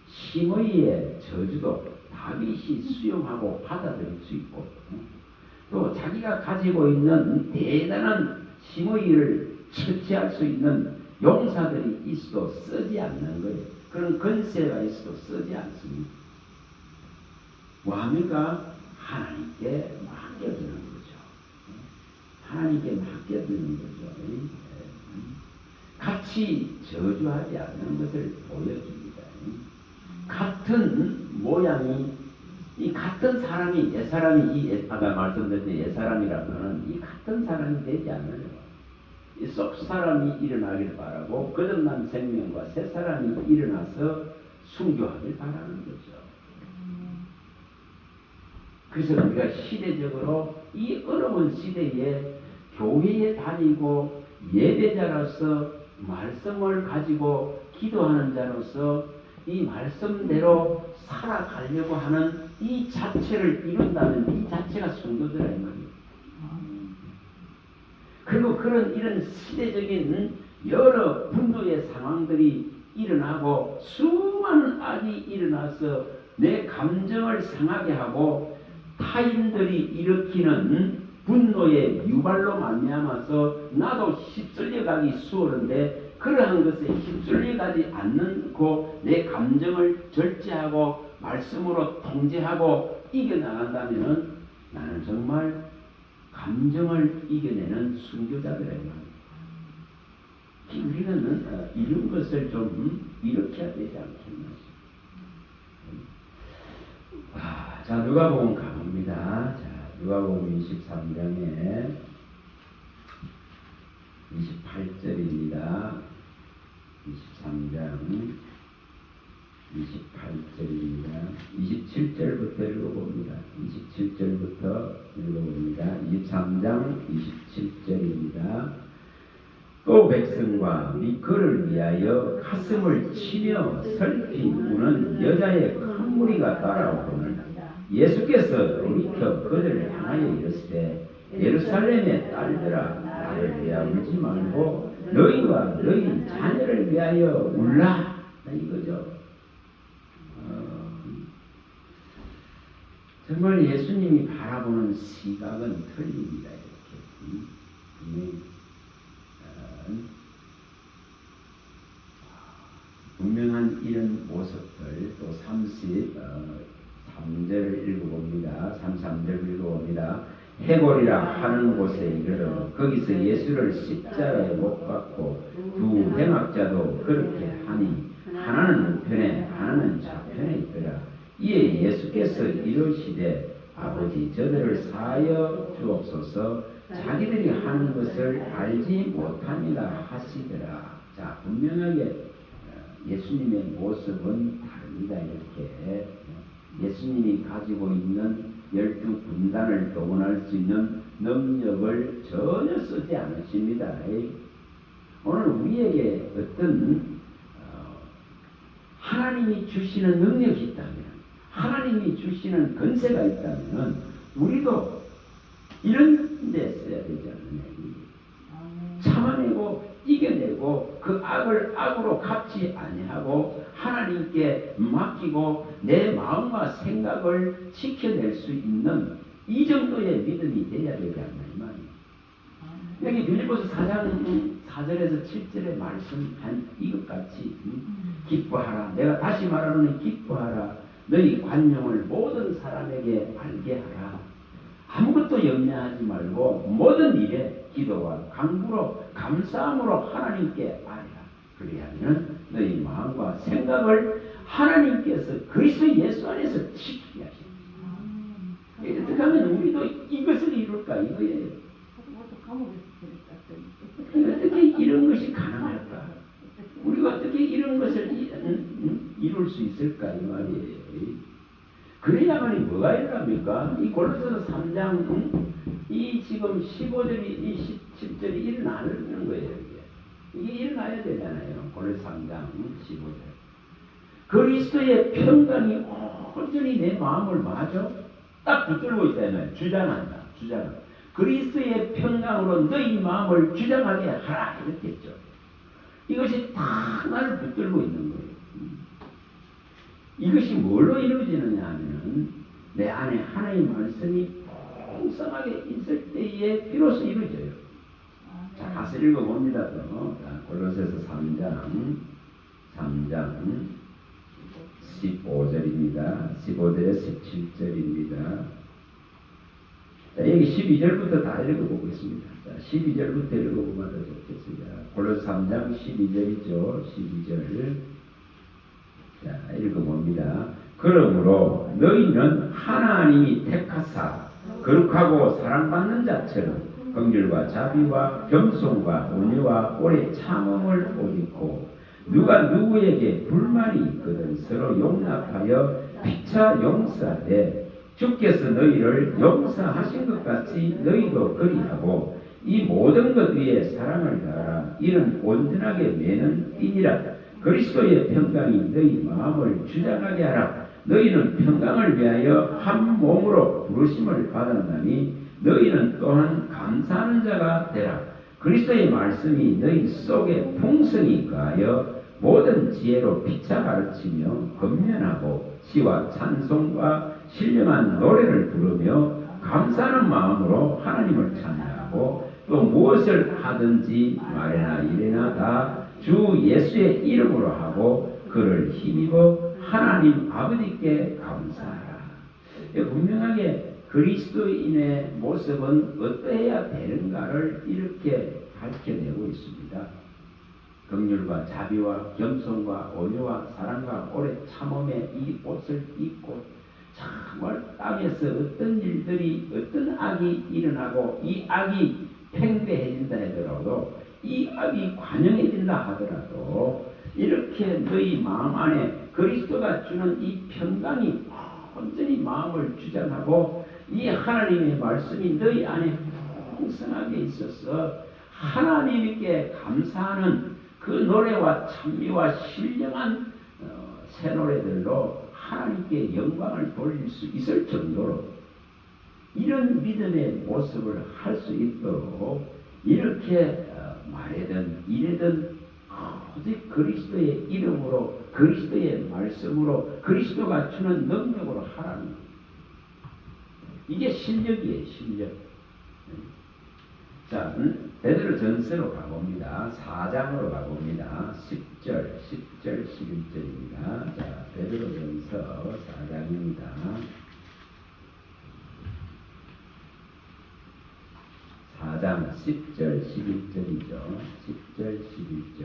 심의의 저주도 다윗이 수용하고 받아들일 수 있고, 또 자기가 가지고 있는 대단한 심의를 처치할 수 있는 용사들이 있어도 쓰지 않는 거예요. 그런 권세가 있어도 쓰지 않습니다. 뭐합니까? 하나님께 맡겨두는 거죠. 하나님께 맡겨두는 거죠. 같이 저주하지 않는 것을 보여줍니다. 같은 모양이, 이 같은 사람이, 옛사람이, 아까 말씀드린 옛사람이라면 이 같은 사람이 되지 않아요. 이 속 사람이 일어나길 바라고 거듭난 생명과 새 사람이 일어나서 순교하길 바라는 거죠. 그래서 우리가 시대적으로 이 어려운 시대에 교회에 다니고 예배자로서 말씀을 가지고 기도하는 자로서 이 말씀대로 살아가려고 하는 이 자체를 이룬다면 이 자체가 순교자라 이 말이에요. 그리고 이런 시대적인 여러 분노의 상황들이 일어나고 수많은 악이 일어나서 내 감정을 상하게 하고 타인들이 일으키는 분노의 유발로 말미암아서 나도 휩쓸려 가기 수월한데, 그러한 것에 휩쓸려 가지 않고 내 감정을 절제하고 말씀으로 통제하고 이겨나간다면 나는 정말 감정을 이겨내는 순교자들이에요. 우리는 이런 것을 좀 일으켜야 되지 않겠나. 자, 누가복음 가봅니다. 자, 누가복음 23장에 28절입니다. 23장 28절입니다. 27절부터 읽어봅니다. 27절부터 읽어봅니다. 23장 27절입니다. 또 백성과 미크를 위하여 가슴을 치며 슬피 우는 여자의 큰 무리가 따라오거늘 예수께서 돌이켜 그들을 향하여 이르시되 예루살렘의 딸들아, 나를 위하여 울지 말고 너희와 너희 자녀를 위하여 울라. 이거죠. 정말 예수님이 바라보는 시각은 틀립니다. 이렇게 분명한 이런 모습들. 또 33절을 읽어봅니다. 33절 읽어봅니다. 해골이라 하는 곳에 이르러 거기서 예수를 십자가에 못 박고 두 해막자도 그렇게 하니 하나는 우편에 하나는 좌편에 있더라. 이에 예수께서 이르시되 아버지 저들을 사하여 주옵소서 자기들이 하는 것을 알지 못합니다 하시더라. 자, 분명하게 예수님의 모습은 다릅니다. 이렇게 예수님이 가지고 있는 12군단을 동원할 수 있는 능력을 전혀 쓰지 않으십니다. 오늘 우리에게 어떤 하나님이 주시는 능력이 있다면, 하나님이 주시는 권세가 있다면 우리도 이런 데 써야 되지 않느냐. 참아내고 이겨내고 그 악을 악으로 갚지 아니하고 하나님께 맡기고 내 마음과 생각을 지켜낼 수 있는 이 정도의 믿음이 돼야 되지 않나 이 말이에요. 여기 빌립보서 4장 4절에서 7절의 말씀한 이것같이 기뻐하라. 내가 다시 말하노니 기뻐하라. 너희 관용을 모든 사람에게 알게 하라. 아무것도 염려하지 말고 모든 일에 기도와 간구로 감사함으로 하나님께 아뢰라. 그리하면 너희 마음과 생각을 하나님께서 그리스도 예수 안에서 지키게 하십니다. 어떻게 하면 우리도 이것을 이룰까 이거예요. 어떻게 이런 것이 가능할까? 우리가 어떻게 이런 것을 이룰 수 있을까 이 말이에요. 그래야만이 뭐가 일어납니까? 이 골로새서 3장 이 지금 15절이 이 17절이 일어나는 거예요. 이게 일어나야 되잖아요. 골로새 3장 15절. 그리스도의 평강이 온전히 내 마음을 마저 딱 붙들고 있다면 주장한다. 그리스도의 평강으로 너희 마음을 주장하게 하라 이렇게 했죠. 이것이 다 나를 붙들고 있는 거예요. 이것이 뭘로 이루어지느냐 하면 내 안에 하나님의 말씀이 풍성하게 있을 때에 비로소 이루어져요. 자, 가서 읽어봅니다. 또 골로새서 3장 15절입니다. 15절에 17절입니다. 자, 여기 12절부터 다 읽어보겠습니다. 자, 12절부터 읽어보면 더 좋겠습니다. 골로새 3장 12절이죠. 12절. 자, 읽어봅니다. 그러므로 너희는 하나님이 택하사 거룩하고 사랑받는 자처럼 긍휼과 자비와 겸손과 온유와 오래 참음을 옷 입고 누가 누구에게 불만이 있거든 서로 용납하여 피차 용서하되 주께서 너희를 용서하신 것 같이 너희도 그리하고 이 모든 것 위에 사랑을 다하라. 이는 온전하게 매는 띠니라. 그리스도의 평강이 너희 마음을 주장하게 하라. 너희는 평강을 위하여 한 몸으로 부르심을 받았나니 너희는 또한 감사하는 자가 되라. 그리스도의 말씀이 너희 속에 풍성히 가하여 모든 지혜로 피차 가르치며 권면하고 시와 찬송과 신령한 노래를 부르며 감사하는 마음으로 하나님을 찬양하고 또 무엇을 하든지 말이나 이래나 다 주 예수의 이름으로 하고 그를 힘입어 하나님 아버지께 감사하라. 분명하게 그리스도인의 모습은 어떠해야 되는가를 이렇게 밝혀내고 있습니다. 긍휼과 자비와 겸손과 온유와 사랑과 오래 참음의 이 옷을 입고 정말 땅에서 어떤 일들이 어떤 악이 일어나고 이 악이 팽배해진다 하더라도 이 악이 관영해진다 하더라도 이렇게 너희 마음 안에 그리스도가 주는 이 평강이 온전히 마음을 주장하고 이 하나님의 말씀이 너희 안에 풍성하게 있어서 하나님께 감사하는 그 노래와 찬미와 신령한 새 노래들로 하나님께 영광을 돌릴 수 있을 정도로 이런 믿음의 모습을 할 수 있도록 이렇게 말하든 이래든 오직 그리스도의 이름으로 그리스도의 말씀으로 그리스도가 주는 능력으로 하라는 거예요. 이게 실력이에요, 실력. 자, 베드로전서로 가봅니다. 4장으로 가봅니다. 10절, 11절입니다. 자, 베드로전서 4장입니다. 4장 10절, 11절이죠. 10절, 11절.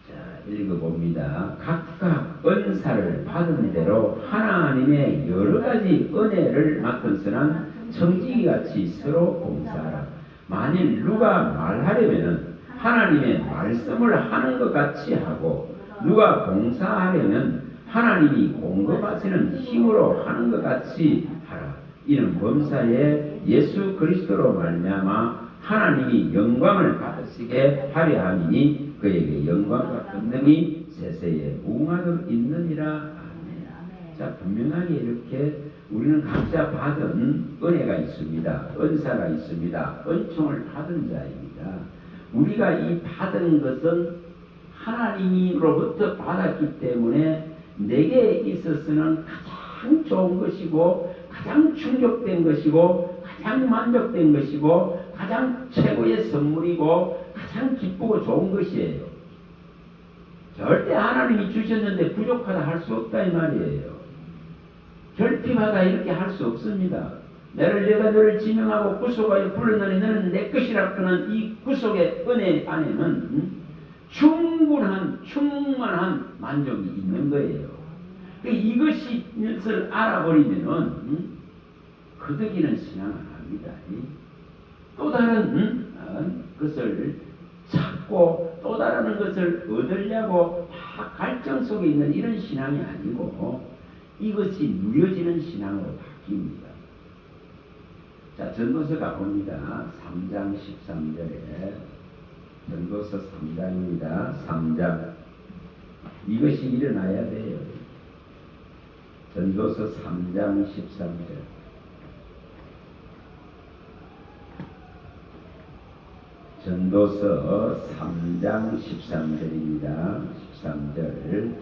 자, 읽어봅니다. 각각 은사를 받은 대로 하나님의 여러 가지 은혜를 맡은 선한 청지기같이 서로 봉사하라. 만일 누가 말하려면 하나님의 말씀을 하는 것 같이 하고, 누가 봉사하려면 하나님이 공급하시는 힘으로 하는 것 같이 하라. 이는 범사에 예수 그리스도로 말미암아 하나님이 영광을 받으시게 하려 함이니 그에게 영광과 권능이 세세에 무궁하도록 있느니라. 아멘. 자, 분명하게 이렇게 우리는 각자 받은 은혜가 있습니다. 은사가 있습니다. 은총을 받은 자입니다. 우리가 이 받은 것은 하나님으로부터 받았기 때문에 내게 있어서는 가장 좋은 것이고, 가장 충족된 것이고, 가장 만족된 것이고, 가장 최고의 선물이고, 가장 기쁘고 좋은 것이에요. 절대 하나님이 주셨는데 부족하다 할 수 없다 이 말이에요. 결핍하다 이렇게 할 수 없습니다. 내가 너를 지명하고 구속하여 불렀느니 너는 내 것이라 하는 이 구속의 은혜 안에는 충만한 만족이 있는 거예요. 이것을 알아버리면은 거두기는 신앙을 합니다. 또 다른 것을 찾고 또 다른 것을 얻으려고 막 갈증 속에 있는 이런 신앙이 아니고 이것이 누려지는 신앙으로 바뀝니다. 자, 전도서 가봅니다. 3장 13절에 전도서 3장입니다. 3장. 이것이 일어나야 돼요. 전도서 3장 13절. 전도서 3장 13절입니다. 13절.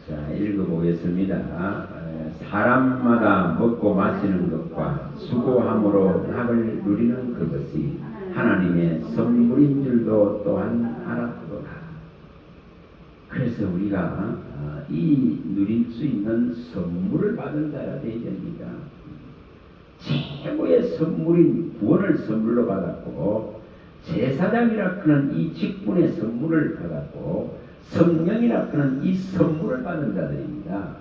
자, 읽어보겠습니다. 사람마다 먹고 마시는 것과 수고함으로 낙을 누리는 그것이 하나님의 선물인 줄도 또한 알았도다. 그래서 우리가 이 누릴 수 있는 선물을 받은 자가 되어야 됩니다. 최고의 선물인 구원을 선물로 받았고, 제사장이라 하는 이 직분의 선물을 받았고, 성령이라 하는 이 선물을 받은 자들입니다.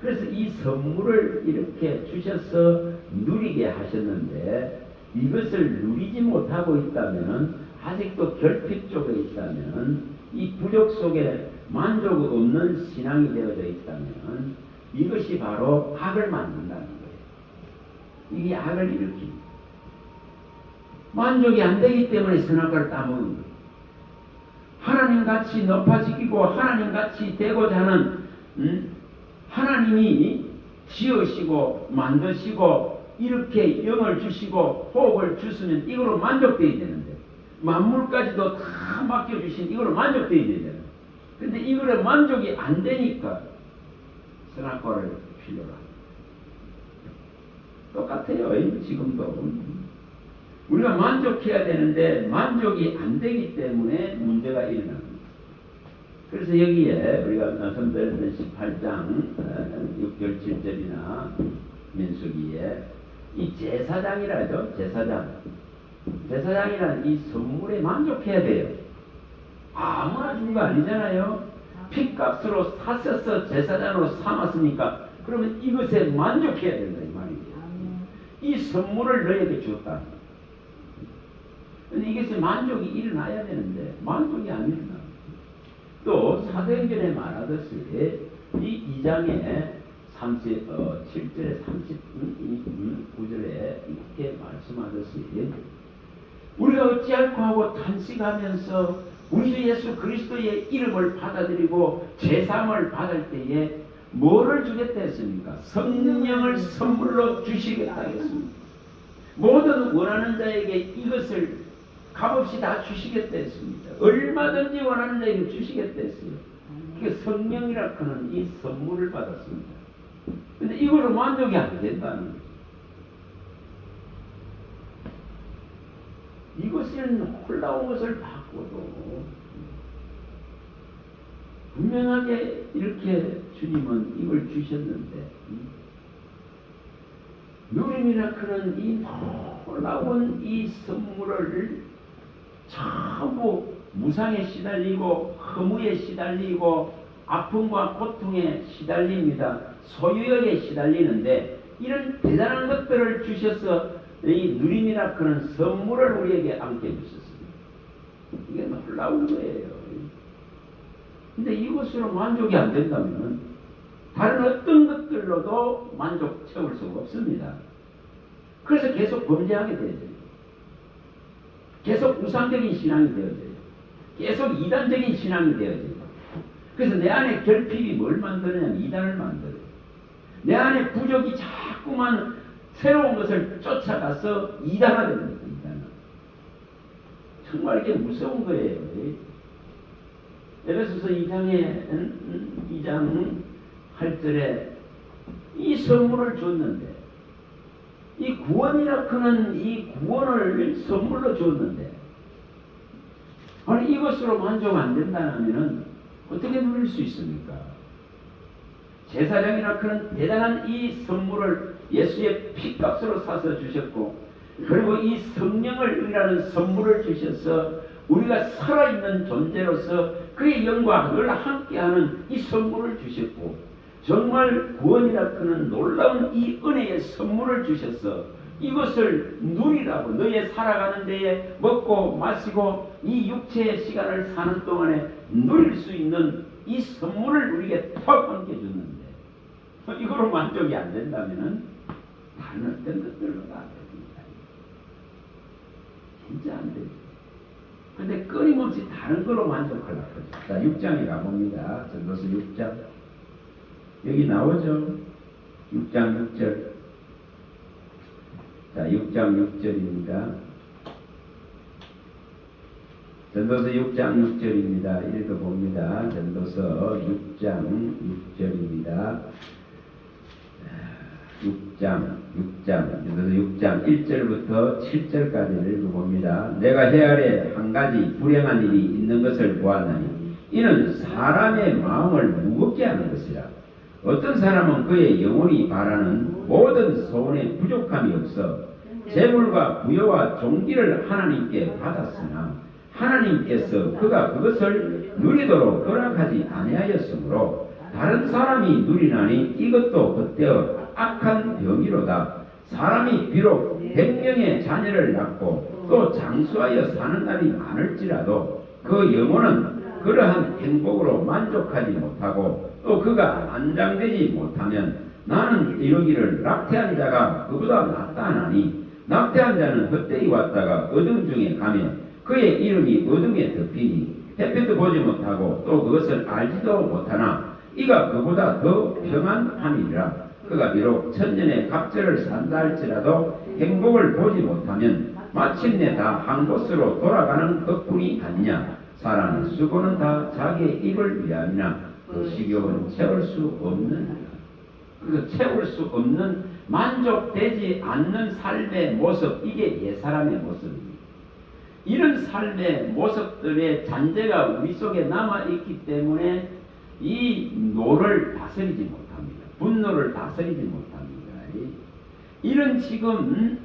그래서 이 선물을 이렇게 주셔서 누리게 하셨는데, 이것을 누리지 못하고 있다면, 아직도 결핍 쪽에 있다면, 이 부족 속에 만족 없는 신앙이 되어져 있다면, 이것이 바로 악을 만든다는 거예요. 이게 악을 일으킵니다. 만족이 안 되기 때문에 선악과를 따먹는 거예요. 하나님같이 높아지고 하나님같이 되고자 하는 하나님이 지으시고 만드시고 이렇게 영을 주시고 호흡을 주시면 이거로 만족되어야 되는데, 만물까지도 다 맡겨주신 이거로 만족되어야 되잖아요. 근데 이거로 만족이 안 되니까 선악과를 필요로 합니다. 똑같아요. 지금도 우리가 만족해야 되는데 만족이 안 되기 때문에 문제가 일어납니다. 그래서 여기에 우리가 선별된 18장 6절 7절이나 민수기에 이 제사장이라죠. 제사장이란 이 선물에 만족해야 돼요. 아무나 준 거 아니잖아요. 핏값으로 사셔서 제사장으로 삼았으니까 그러면 이것에 만족해야 된다 이 말이에요. 이 선물을 너에게 줬다. 근데 이것에 만족이 일어나야 되는데 만족이 안 일어나. 또 사도행전에 말하듯이 이 2장에 7절에 39절에 이렇게 말씀하듯이 우리가 어찌할꼬 하고 탄식하면서 우리 주 예수 그리스도의 이름을 받아들이고 제사함을 받을 때에 뭐를 주겠다 했습니까? 성령을 선물로 주시겠다 했습니다. 모든 원하는 자에게 이것을 값없이 다 주시겠다 했습니다. 얼마든지 원하는 자에게 주시겠다 했어요. 그 성령이라 하는 이 선물을 받았습니다. 근데 이걸로 만족이 안 된다는 거예요. 이것은 홀라운 것을 바꿔도 분명하게 이렇게 주님은 이걸 주셨는데 누림이라 하는 이 놀라운 이 선물을 전부 무상에 시달리고 허무에 시달리고 아픔과 고통에 시달립니다. 소유욕에 시달리는데 이런 대단한 것들을 주셔서 이 누림이라 하는 선물을 우리에게 안겨주셨습니다. 이게 놀라운 거예요. 근데 이것으로 만족이 안 된다면 다른 어떤 것들로도 만족 채울 수가 없습니다. 그래서 계속 범죄하게 되어져요. 계속 우상적인 신앙이 되어져요. 계속 이단적인 신앙이 되어져요. 그래서 내 안에 결핍이 뭘 만드느냐면 이단을 만들어요. 내 안에 부족이 자꾸만 새로운 것을 쫓아가서 이단화되는 거예요. 이단화. 정말 이게 무서운 거예요. 에베소서 2장에 2장 8절에 이 선물을 줬는데 이 구원이라 하는 이 구원을 선물로 줬는데 아니 이것으로 만족 안 된다면 어떻게 누릴 수 있습니까? 제사장이라 하는 대단한 이 선물을 예수의 피값으로 사서 주셨고 그리고 이 성령을 이라는 선물을 주셔서 우리가 살아있는 존재로서 그의 영광을 함께하는 이 선물을 주셨고 정말 구원이라 하는 놀라운 이 은혜의 선물을 주셔서 이것을 누리라고 너의 살아가는 데에 먹고 마시고 이 육체의 시간을 사는 동안에 누릴 수 있는 이 선물을 우리에게 턱 안겨줬는데 이거로 만족이 안 된다면 다른 어떤 것들로도 안 됩니다. 진짜 안 돼요. 근데 끊임없이 다른 거로 만족하려고 하죠. 자, 6장에 가봅니다. 전도서 6장. 여기 나오죠. 6장 6절. 자, 6장 6절입니다. 전도서 6장 6절입니다. 읽어봅니다. 전도서 6장 6절입니다. 6장 1절부터 7절까지를 읽어봅니다. 내가 해 아래 한 가지 불행한 일이 있는 것을 보았나니 이는 사람의 마음을 무겁게 하는 것이라. 어떤 사람은 그의 영혼이 바라는 모든 소원에 부족함이 없어 재물과 부여와 종기를 하나님께 받았으나 하나님께서 그가 그것을 누리도록 허락하지 아니하였으므로 다른 사람이 누리나니 이것도 헛되어 악한 병이로다. 사람이 비록 100명의 자녀를 낳고 또 장수하여 사는 날이 많을지라도 그 영혼은 그러한 행복으로 만족하지 못하고 또 그가 안장되지 못하면 나는 이르기를 낙태한 자가 그보다 낫다 하나니 낙태한 자는 헛되이 왔다가 어둠 중에 가면 그의 이름이 어둠에 덮이니 햇빛도 보지 못하고 또 그것을 알지도 못하나 이가 그보다 더 평안함이니라. 그가 비록 천년의 갑절을 산다 할지라도 행복을 보지 못하면 마침내 다 한 곳으로 돌아가는 것뿐이 아니냐. 사람의 수고는 다 자기의 입을 위함이나 그 식욕은 채울 수 없는, 그래서 채울 수 없는 만족되지 않는 삶의 모습, 이게 옛사람의 모습입니다. 이런 삶의 모습들의 잔재가 우리 속에 남아있기 때문에 이 노를 다스리지 못합니다. 분노를 다스리지 못합니다. 이런 지금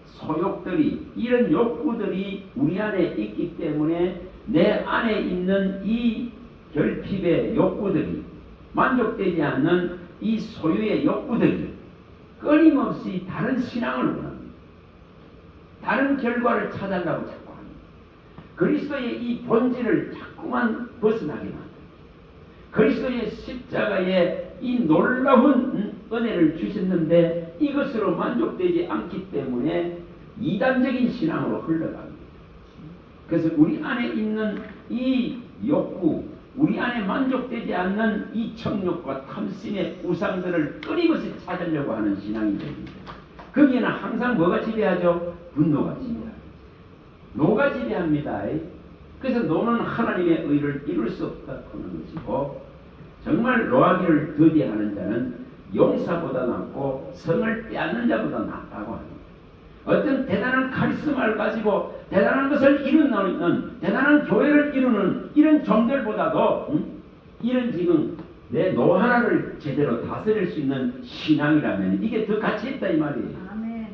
소욕들이, 이런 욕구들이 우리 안에 있기 때문에 내 안에 있는 이 결핍의 욕구들이, 만족되지 않는 이 소유의 욕구들이 끊임없이 다른 신앙을 원합니다. 다른 결과를 찾으려고 자꾸 합니다. 그리스도의 이 본질을 자꾸만 벗어나게 합니다. 그리스도의 십자가에 이 놀라운 은혜를 주셨는데 이것으로 만족되지 않기 때문에 이단적인 신앙으로 흘러갑니다. 그래서 우리 안에 있는 이 욕구, 우리 안에 만족되지 않는 이 정욕과 탐심의 우상들을 끊임없이 찾으려고 하는 신앙이 됩니다. 거기에는 항상 뭐가 지배하죠? 분노가 지배합니다. 노가 지배합니다. 그래서 노는 하나님의 의를 이룰 수 없다는 것이고, 정말 노하기를 더디하는 자는 용사보다 낫고 성을 빼앗는 자보다 낫다고 합니다. 어떤 대단한 카리스마를 가지고 대단한 것을 이루는 대단한 교회를 이루는 이런 종들보다도 이런 지금 내 노 하나를 제대로 다스릴 수 있는 신앙이라면 이게 더 가치 있다 이 말이에요. 아멘.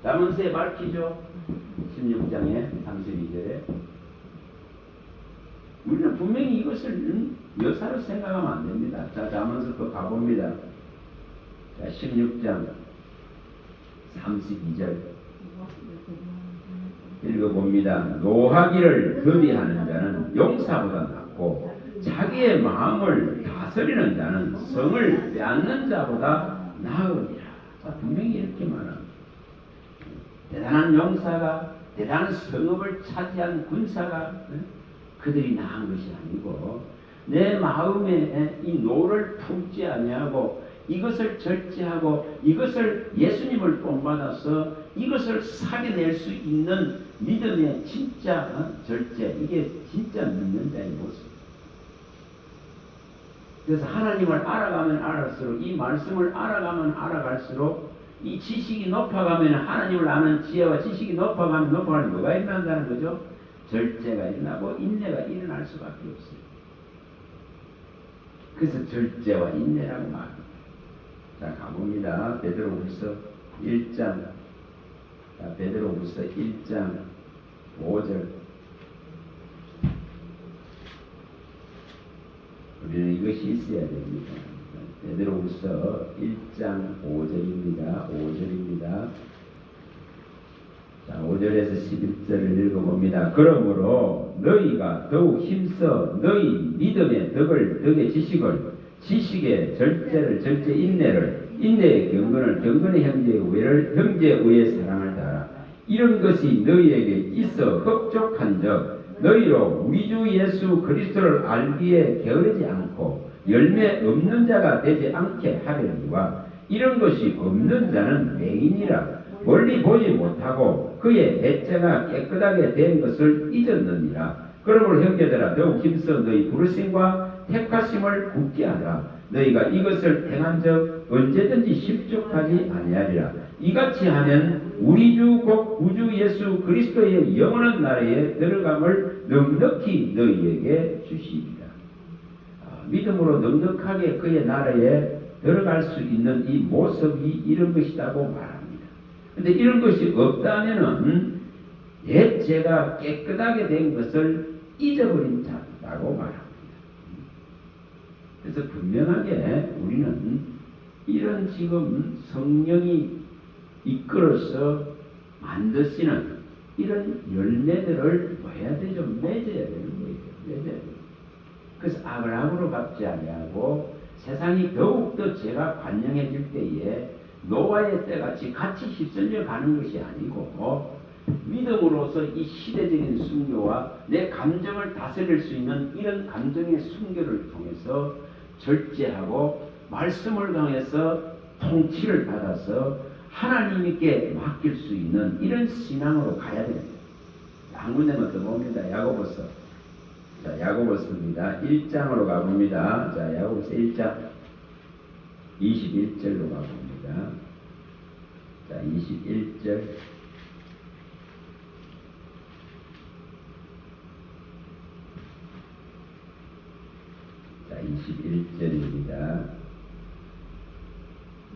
잠언서에 밝히죠. 16장에 32절에 우리는 분명히 이것을 여사로 생각하면 안 됩니다. 자, 잠언서 또 가봅니다. 자, 16장 32절 읽어봅니다. 노하기를 더디하는 자는 용사보다 낫고 자기의 마음을 다스리는 자는 성을 빼앗는 자보다 나으리라. 자, 분명히 이렇게 말합니다. 대단한 용사가 대단한 성읍을 차지한 군사가 그들이 나은 것이 아니고 내 마음에 이 노를 품지 아니하고 이것을 절제하고 이것을 예수님을 본받아서 이것을 사겨낼 수 있는 믿음의 진짜 절제, 이게 진짜 믿는 자의 모습. 그래서 하나님을 알아가면 알았을수록 이 말씀을 알아가면 알아갈수록 이 지식이 높아가면 하나님을 아는 지혜와 지식이 높아가면 뭐가 일어난다는 거죠? 절제가 일어나고 인내가 일어날 수밖에 없어요. 그래서 절제와 인내라고 말합니다. 자, 가봅니다. 베드로후서 1장. 자, 베드로후서 1장 5절. 우리는 이것이 있어야 됩니다. 베드로후서 1장 5절입니다. 5절입니다. 자, 5절에서 11절을 읽어봅니다. 그러므로 너희가 더욱 힘써 너희 믿음의 덕의 지식의 절제를 절제 인내의 경건을 경건의 형제의 우애의 사랑을 따라 이런 것이 너희에게 있어 흡족한즉 너희로 우리 주 예수 그리스도를 알기에 게으르지 않고 열매 없는 자가 되지 않게 하려니와 이런 것이 없는 자는 맹인이라 멀리 보지 못하고 그의 배째가 깨끗하게 된 것을 잊었느니라. 그러므로 형제들아 더욱 힘써 너희 부르심과 택하심을 굳게 하라. 너희가 이것을 행한즉 언제든지 실족하지 아니하리라. 이같이 하면 우리 주 곧 구주 예수 그리스도의 영원한 나라에 들어감을 넉넉히 너희에게 주시리라. 믿음으로 넉넉하게 그의 나라에 들어갈 수 있는 이 모습이 이런 것이라고 말합니다. 근데 이런 것이 없다면은 옛 죄가 깨끗하게 된 것을 잊어버린 자라고 말합니다. 그래서 분명하게 우리는 이런 지금 성령이 이끌어서 만드시는 이런 열매들을 뭐 해야 되죠? 맺어야 되는 거예요. 맺어야 돼요. 그래서 악을 악으로 갚지 아니하고 세상이 더욱더 죄가 관영해질 때에 노아의 때같이 같이 휩쓸려 가는 것이 아니고 믿음으로서 이 시대적인 순교와 내 감정을 다스릴 수 있는 이런 감정의 순교를 통해서 절제하고 말씀을 통해서 통치를 받아서 하나님께 맡길 수 있는 이런 신앙으로 가야 됩니다. 한 군데만 더 봅니다. 야고보서. 자, 야고보서입니다. 1장으로 가봅니다. 자, 야고보서 1장 21절로 가봅니다. 자, 21절. 자, 21절입니다.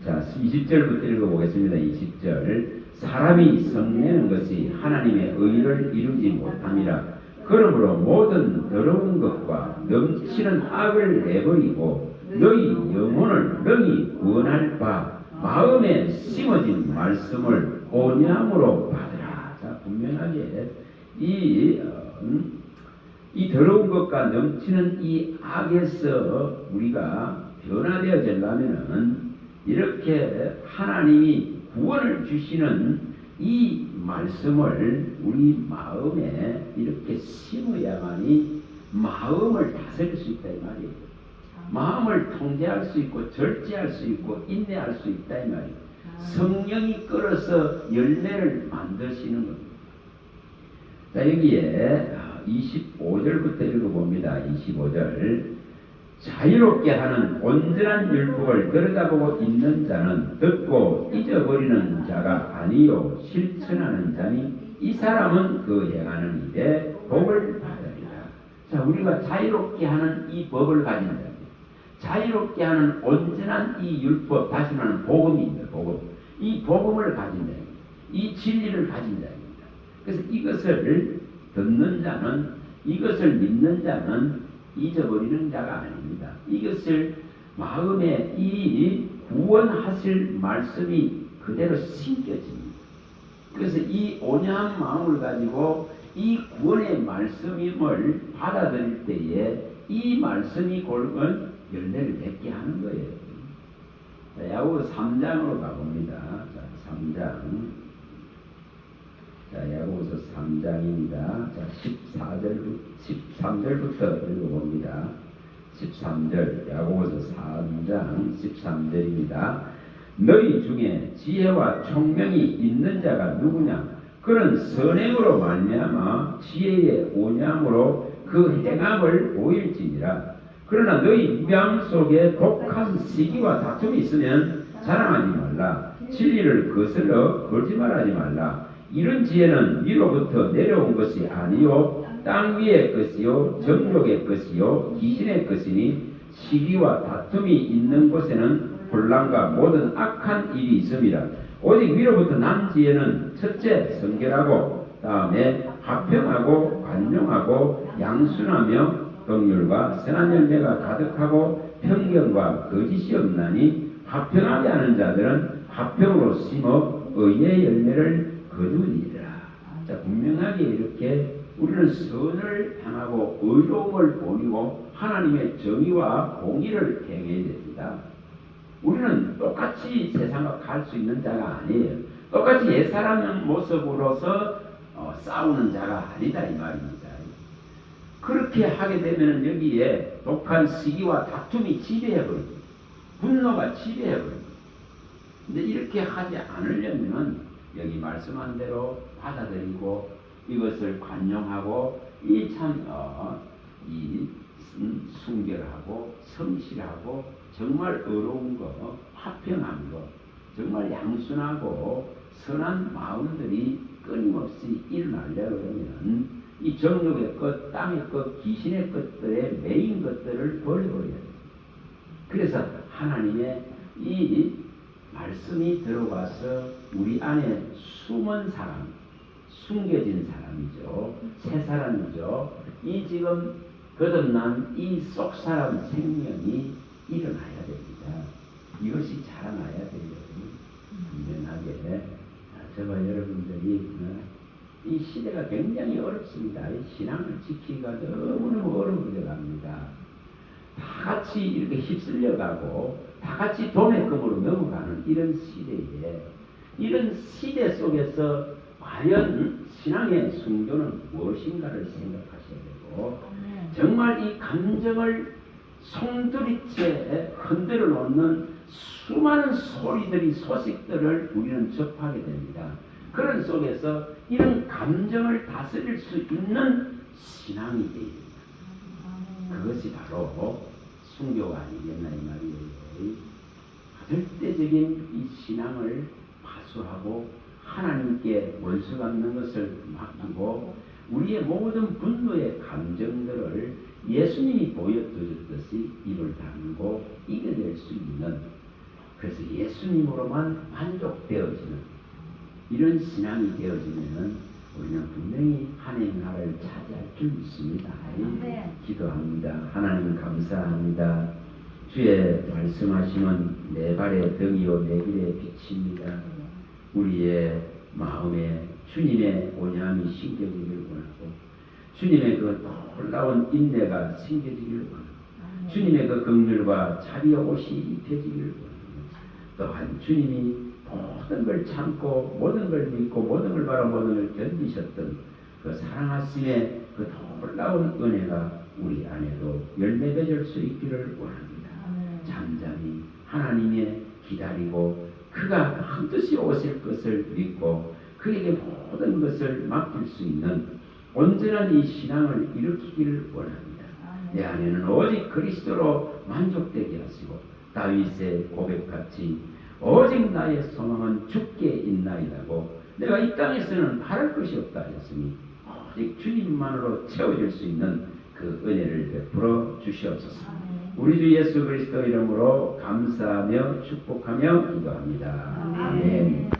자, 20절부터 읽어보겠습니다. 20절. 사람이 성내는 것이 하나님의 의를 이루지 못함이라. 그러므로 모든 더러운 것과 넘치는 악을 내버리고 너희 영혼을 능히 구원할 바 마음에 심어진 말씀을 온유함으로 받으라. 자, 분명하게 이 더러운 것과 넘치는 이 악에서 우리가 변화되어지려면은 이렇게 하나님이 구원을 주시는 이 말씀을 우리 마음에 이렇게 심어야만이 마음을 다스릴 수 있다 이 말이에요. 마음을 통제할 수 있고 절제할 수 있고 인내할 수 있다 이 말이에요. 성령이 끌어서 열매를 만드시는 겁니다. 자, 여기에 25절부터 읽어봅니다. 25절. 자유롭게 하는 온전한 율법을 들여다보고 있는 자는 듣고 잊어버리는 자가 아니요 실천하는 자니 이 사람은 그 행하는 일에 복을 받으리라. 자, 우리가 자유롭게 하는 이 법을 가진 자입니다. 자유롭게 하는 온전한 이 율법, 다시 말하는 복음입니다. 복음. 이 복음을 가진 자입니다. 이 진리를 가진 자입니다. 그래서 이것을 듣는 자는, 이것을 믿는 자는 잊어버리는 자가 아닙니다. 이것을 마음에 이 구원하실 말씀이 그대로 심겨집니다. 그래서 이 온유한 마음을 가지고 이 구원의 말씀임을 받아들일 때에 이 말씀이 골건 열매를 맺게 하는 거예요. 자, 야고보서 3장으로 가봅니다. 자, 3장. 자, 야고보서 3장입니다. 자, 13절부터 읽어봅니다. 13절, 야고보서 3장 13절입니다. 너희 중에 지혜와 총명이 있는 자가 누구냐? 그는 선행으로 말미암아 지혜의 온유함으로 그 행함을 보일지니라. 그러나 너희 입양 속에 독한 시기와 다툼이 있으면 자랑하지 말라. 진리를 거슬러 거짓말하지 말라. 이런 지혜는 위로부터 내려온 것이 아니요 땅 위의 것이요 정욕의 것이요 귀신의 것이니 시기와 다툼이 있는 곳에는 혼란과 모든 악한 일이 있습니다. 오직 위로부터 난 지혜는 첫째 성결하고 다음에 화평하고 관용하고 양순하며 긍휼과 선한 열매가 가득하고 편견과 거짓이 없나니 화평하게 하는 자들은 화평으로 심어 의의 열매를 거두리라. 자, 분명하게 이렇게 우리는 선을 향하고 의로움을 보이고 하나님의 정의와 공의를 행해야 됩니다. 우리는 똑같이 세상과 갈 수 있는 자가 아니에요. 똑같이 옛사람 모습으로서 싸우는 자가 아니다 이 말입니다. 그렇게 하게 되면 여기에 독한 시기와 다툼이 지배해버립니다. 분노가 지배해버립니다. 근데 이렇게 하지 않으려면 여기 말씀한 대로 받아들이고 이것을 관용하고 이 순결하고 성실하고 정말 의로운 거, 화평한 거, 정말 양순하고 선한 마음들이 끊임없이 일어나려고 하면 이 정욕의 것, 땅의 것, 귀신의 것들의 매인 것들을 버려버려야 돼요. 그래서 하나님의 이 말씀이 들어와서 우리 안에 숨은 사람, 숨겨진 사람이죠. 새 사람이죠. 이 지금 거듭난 이 속 사람 생명이 일어나야 됩니다. 이것이 자라나야 돼요. 분명하게. 저와 여러분들이 이 시대가 굉장히 어렵습니다. 이 신앙을 지키기가 너무너무 어려워져 갑니다. 다 같이 이렇게 휩쓸려가고 다 같이 도매금으로 넘어가는 이런 시대에 이런 시대 속에서 과연 신앙의 순교는 무엇인가를 생각하셔야 되고 정말 이 감정을 송두리째 흔들어 놓는 수많은 소리들이 소식들을 우리는 접하게 됩니다. 그런 속에서 이런 감정을 다스릴 수 있는 신앙이 됩니다. 그것이 바로 순교가 아니겠나 이 말이에요. 절대적인 이 신앙을 파수하고 하나님께 원수 갚는 것을 맡기고 우리의 모든 분노의 감정들을 예수님이 보여주셨듯이 입을 다물고 이겨낼 수 있는, 그래서 예수님으로만 만족되어지는 이런 신앙이 되어지면 우리는 분명히 하나님 나라를 차지할 줄 믿습니다. 기도합니다. 하나님 감사합니다. 주의 말씀하시면 내 발의 등이요 내 길의 빛입니다. 우리의 마음에 주님의 온유함이 심겨지기를 원하고 주님의 그 놀라운 인내가 심겨지기를 원하고 주님의 그 긍휼과 자비의 옷이 입혀지기를 원합니다. 또한 주님이 모든 걸 참고 모든 걸 믿고 모든 걸 바라 모든 걸 견디셨던 그 사랑하심의 그 놀라운 은혜가 우리 안에도 열매 맺을 수 있기를 원합니다. 잠잠히 하나님의 기다리고 그가 반드시 오실 것을 믿고 그에게 모든 것을 맡길 수 있는 온전한 이 신앙을 일으키기를 원합니다. 내 안에는 오직 그리스도로 만족되게 하시고 다윗의 고백같이 오직 나의 소망은 주께 있나이다고 내가 이 땅에서는 바랄 것이 없다 했으니 오직 주님만으로 채워질 수 있는 그 은혜를 베풀어 주시옵소서. 우리 주 예수 그리스도 이름으로 감사하며 축복하며 기도합니다. 아멘.